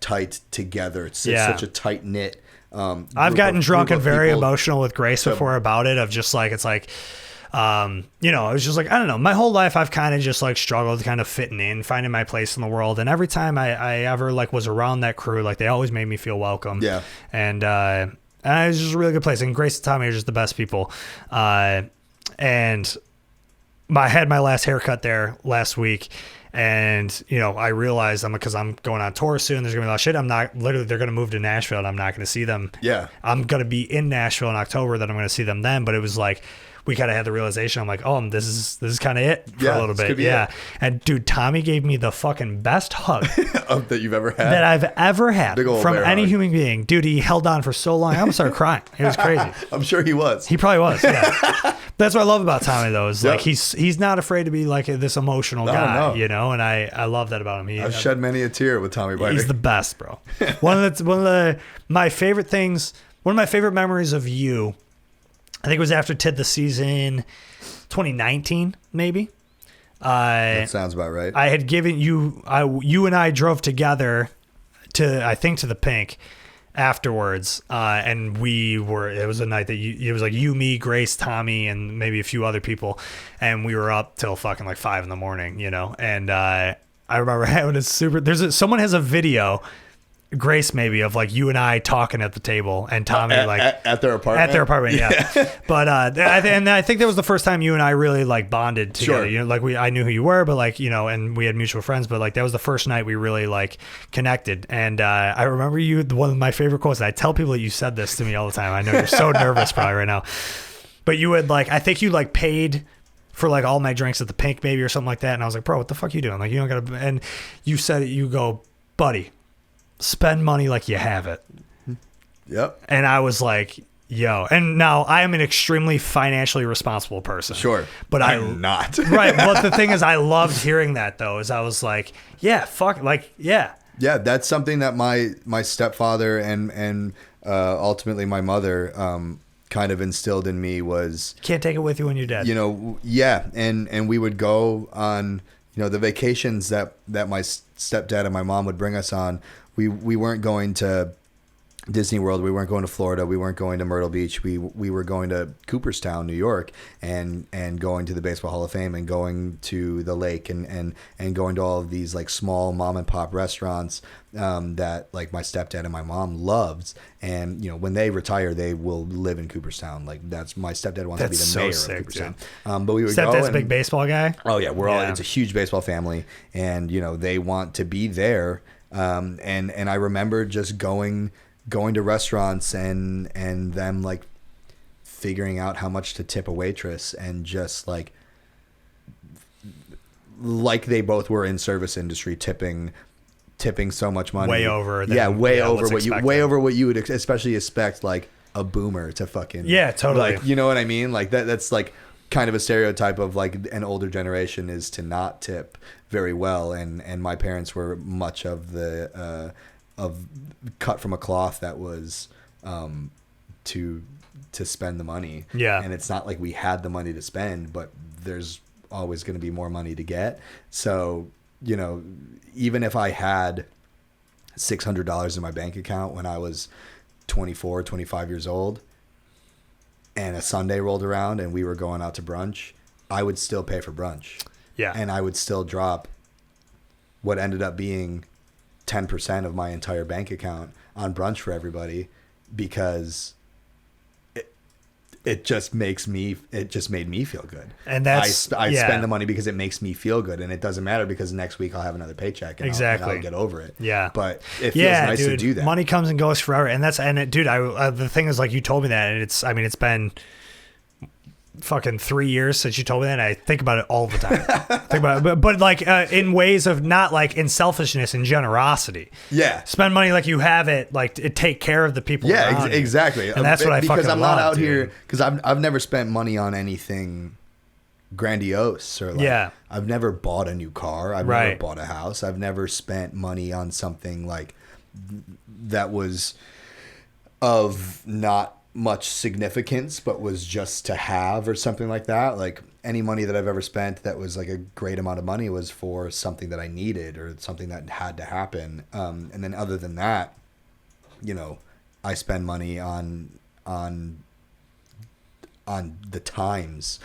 tight together. It's such a tight knit. I've gotten drunk and very emotional with Grace before about it, of just like, it's like, you know, it was just like, I don't know, my whole life I've kind of just like struggled kind of fitting in, finding my place in the world. And every time I ever like was around that crew, like they always made me feel welcome. Yeah. And it was just a really good place. And Grace and Tommy are just the best people. And I had my last haircut there last week. And, you know, I realized because I'm going on tour soon, there's going to be a lot of shit. They're going to move to Nashville and I'm not going to see them. Yeah. I'm going to be in Nashville in October, that I'm going to see them then. But it was like, we kind of had the realization. I'm like, oh, this is kind of it for a little bit. Yeah. It. And dude, Tommy gave me the fucking best hug that you've ever had. That I've ever had from any human being. Dude, he held on for so long. I almost started crying. It was crazy. I'm sure he was. He probably was. Yeah. That's what I love about Tommy though, is like he's not afraid to be like this emotional guy, you know, and I love that about him. I've shed many a tear with Tommy Biting. He's the best, bro. One of my favorite things, one of my favorite memories of you, I think it was after the season 2019, maybe. That sounds about right. I had given you, you and I drove together to the Pink afterwards. And it was a night that it was like you, me, Grace, Tommy, and maybe a few other people. And we were up till fucking like 5 a.m, you know? And, I remember having someone has a video, Grace maybe, of like you and I talking at the table and Tommy at their apartment. Yeah. But I think that was the first time you and I really like bonded together. Sure. You know, like I knew who you were, but like, you know, and we had mutual friends, but like that was the first night we really like connected. And I remember one of my favorite quotes, and I tell people that you said this to me all the time. I know you're so nervous probably right now, but you would like, I think you like paid for like all my drinks at the Pink maybe or something like that. And I was like, bro, what the fuck are you doing? Like, you don't gotta, and you said it, you go, buddy, spend money like you have it. Yep. And I was like, yo, and now I am an extremely financially responsible person. Sure. But I'm not. Right. But the thing is, I loved hearing that though, is I was like, yeah, fuck, like, yeah. Yeah, that's something that my stepfather and ultimately my mother kind of instilled in me was, can't take it with you when you're dead. You know, yeah. And we would go on, you know, the vacations that my stepdad and my mom would bring us on. We weren't going to Disney World. We weren't going to Florida. We weren't going to Myrtle Beach. We were going to Cooperstown, New York, and going to the Baseball Hall of Fame and going to the lake and going to all of these like small mom and pop restaurants that like my stepdad and my mom loves. And you know, when they retire, they will live in Cooperstown. Like that's my stepdad wants to be the mayor of Cooperstown. Dude. But we would go. Stepdad's a big baseball guy. Oh yeah, we're all. It's a huge baseball family, and you know they want to be there. And I remember just going to restaurants and them like figuring out how much to tip a waitress, and just like they both were in service industry, tipping so much money, way over what you would especially expect like a boomer to fucking totally, like, you know what I mean, like that's like kind of a stereotype of like an older generation is to not tip very well, and my parents were much of the of cut from a cloth that was to spend the money. Yeah. And it's not like we had the money to spend, but there's always going to be more money to get. So, you know, even if I had $600 in my bank account when I was 24, 25 years old, and a Sunday rolled around and we were going out to brunch, I would still pay for brunch. Yeah. And I would still drop what ended up being 10% of my entire bank account on brunch for everybody, because it just made me feel good. And that's I spend the money because it makes me feel good, and it doesn't matter because next week I'll have another paycheck and I'll get over it. Yeah. But it feels nice dude, to do that. Money comes and goes forever. And dude, the thing is, like, you told me that, and it's been fucking 3 years since you told me that, and I think about it all the time. Think about it, but like in ways of not like in selfishness and generosity. Yeah, spend money like you have it, like take care of the people. Yeah, around exactly. You. And that's what I fucking because I'm not out dude. here because I've never spent money on anything grandiose or like I've never bought a new car. I've never bought a house. I've never spent money on something like that was of not much significance but was just to have or something like that. Like any money that I've ever spent that was like a great amount of money was for something that I needed or something that had to happen, and then other than that, you know, I spend money on the times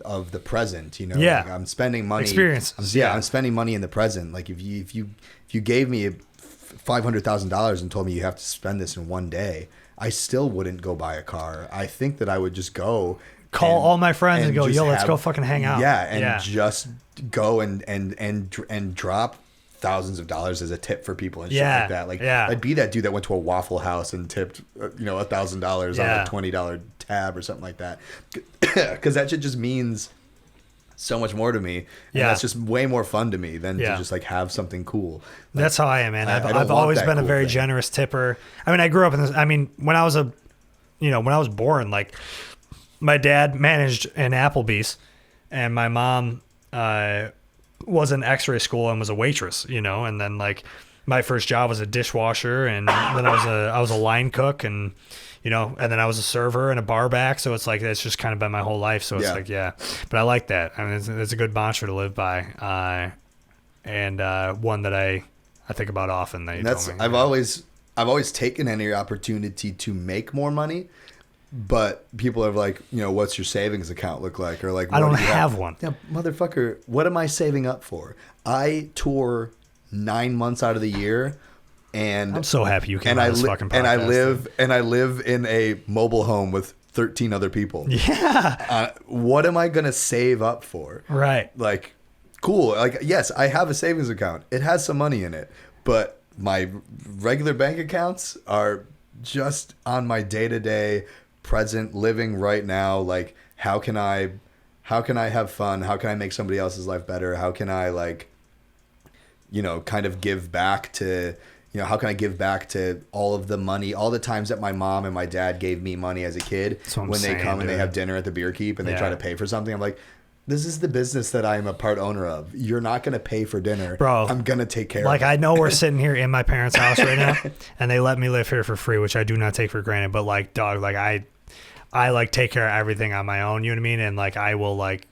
of the present, you know. Like I'm spending money experiences. I'm spending money in the present. Like if you gave me $500,000 and told me you have to spend this in one day, I still wouldn't go buy a car. I think that I would just go call all my friends and go, yo, let's go fucking hang out. Yeah, and just go and drop thousands of dollars as a tip for people and shit like that. Like I'd be that dude that went to a Waffle House and tipped $1,000 on a $20 tab or something like that. Because that shit just means so much more to me. And that's just way more fun to me than to just like have something cool. Like, that's how I am, man. I've always been a very generous tipper. I mean, I grew up in this. I mean, when I was born, like my dad managed an Applebee's and my mom was in X-ray school and was a waitress, you know, and then like my first job was a dishwasher, and then I was a line cook, and you know, and then I was a server and a bar back. So it's like, that's just kind of been my whole life. So it's like, but I like that. I mean, it's a good mantra to live by. And one that I think about often that you told me. I've always taken any opportunity to make more money, but people are like, you know, what's your savings account look like? Or like, I don't have one. Yeah, motherfucker, what am I saving up for? I tour 9 months out of the year. And I'm so happy you came on this fucking podcast. And I live in a mobile home with 13 other people. Yeah. What am I gonna save up for? Right. Like, cool. Like, yes, I have a savings account. It has some money in it, but my regular bank accounts are just on my day-to-day present living right now. Like, how can I have fun? How can I make somebody else's life better? How can I, like, you know, kind of give back to, you know, how can I give back to all of the money, all the times that my mom and my dad gave me money as a kid when they come and they have dinner at the Beer Keep and they try to pay for something. I'm like, this is the business that I'm a part owner of. You're not going to pay for dinner. Bro, I'm going to take care of it. Like, I know we're sitting here in my parents' house right now and they let me live here for free, which I do not take for granted. But like, dog, like I like take care of everything on my own, you know what I mean? And like, I will like,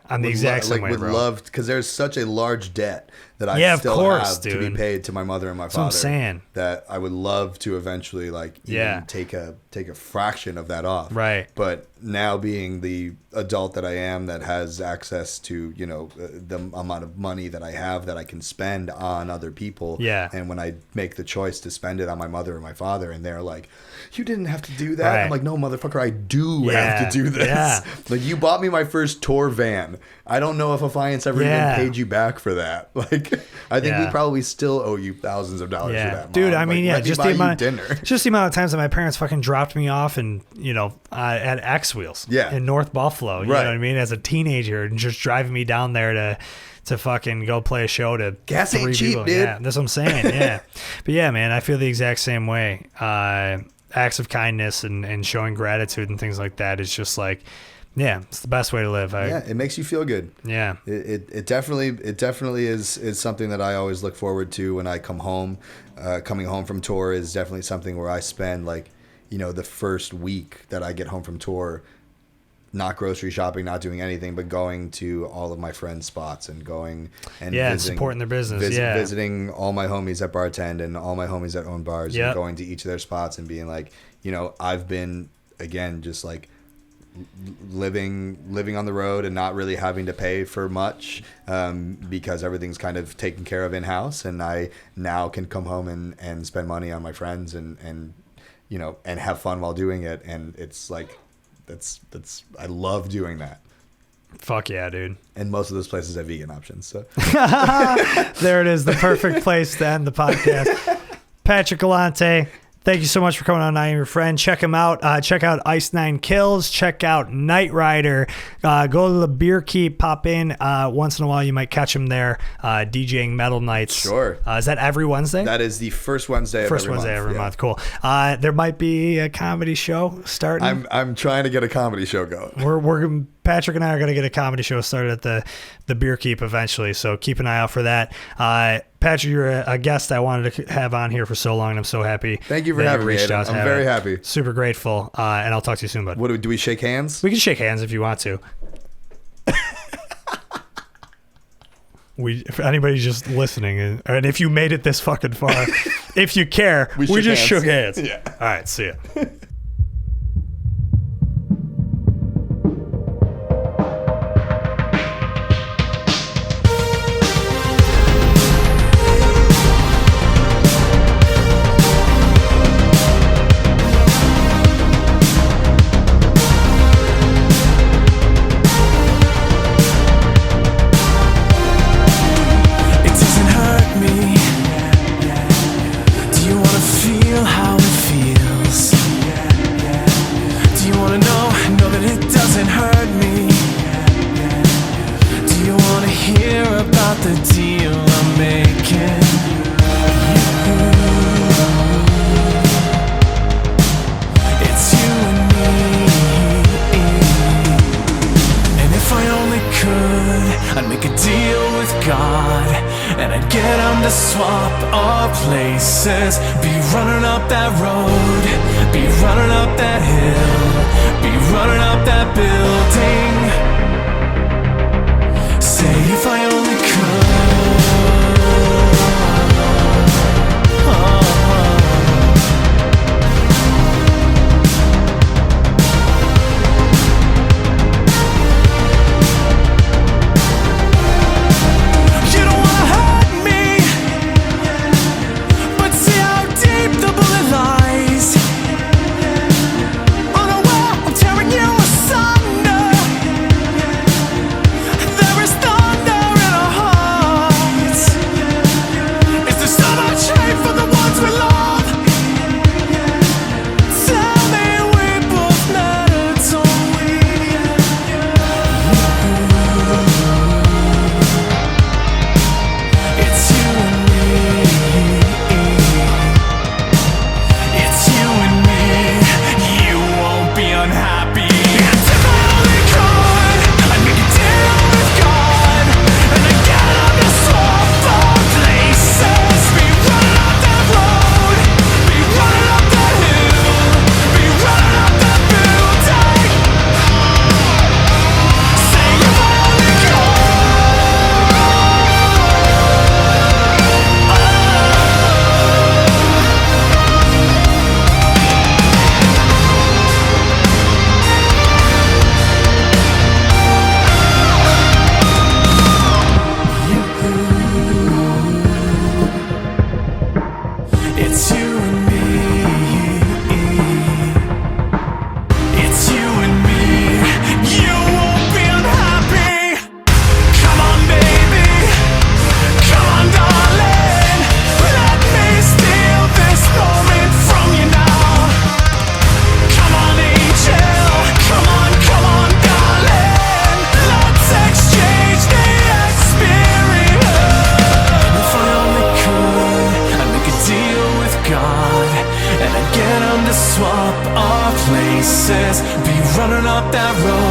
I'm the exact same way, bro. Love, because there's such a large debt that I still have dude. to be paid to my mother and my That's father. what I'm saying. That I would love to eventually like even take a fraction of that off. Right. But now being the adult that I am that has access to, you know, the amount of money that I have that I can spend on other people. Yeah. And when I make the choice to spend it on my mother or my father and they're like, you didn't have to do that. Right. I'm like, no, motherfucker, I do have to do this. Yeah. Like, you bought me my first tour van. I don't know if Affiance ever even paid you back for that. Like, I think we probably still owe you thousands of dollars for that, Mom. Dude, I mean, like, just the amount of times that my parents fucking dropped me off and, you know, at X Wheels in North Buffalo, you know what I mean, as a teenager, and just driving me down there to fucking go play a show to gas ain't cheap, people. dude. Yeah, that's what I'm saying. Yeah. But yeah, man, I feel the exact same way. Acts of kindness and showing gratitude and things like that is just like, it's the best way to live. It makes you feel good. Yeah. It definitely is something that I always look forward to when I come home. Coming home from tour is definitely something where I spend, like, you know, the first week that I get home from tour not grocery shopping, not doing anything, but going to all of my friends' spots and going and visiting, supporting their business. Visiting all my homies that bartend and all my homies that own bars and going to each of their spots and being like, you know, I've been, again, just like living on the road and not really having to pay for much because everything's kind of taken care of in-house, and I now can come home and spend money on my friends and you know, and have fun while doing it. And it's like, that's I love doing that. Fuck yeah, dude. And most of those places have vegan options. So there it is, the perfect place to end the podcast. Patrick Galante, thank you so much for coming on I Am Your Friend. Check him out. Check out Ice 9 Kills. Check out Night Rider. Go to the Beer Keep. Pop in. Once in a while, you might catch him there. DJing Metal Nights. Sure. Is that every Wednesday? That is the first Wednesday of every month. Cool. There might be a comedy show starting. I'm trying to get a comedy show going. We're Patrick and I are going to get a comedy show started at the Beer Keep eventually, so keep an eye out for that. Patrick, you're a guest I wanted to have on here for so long, and I'm so happy. Thank you for having me. I'm very happy. Super grateful, and I'll talk to you soon, bud. What do we shake hands? We can shake hands if you want to. If anybody's just listening, and if you made it this fucking far, if you care, we just shook hands. Yeah. All right, see ya. Be running up that road, be running up that hill, be running up that building. Say if I only swap our places, be running up that road.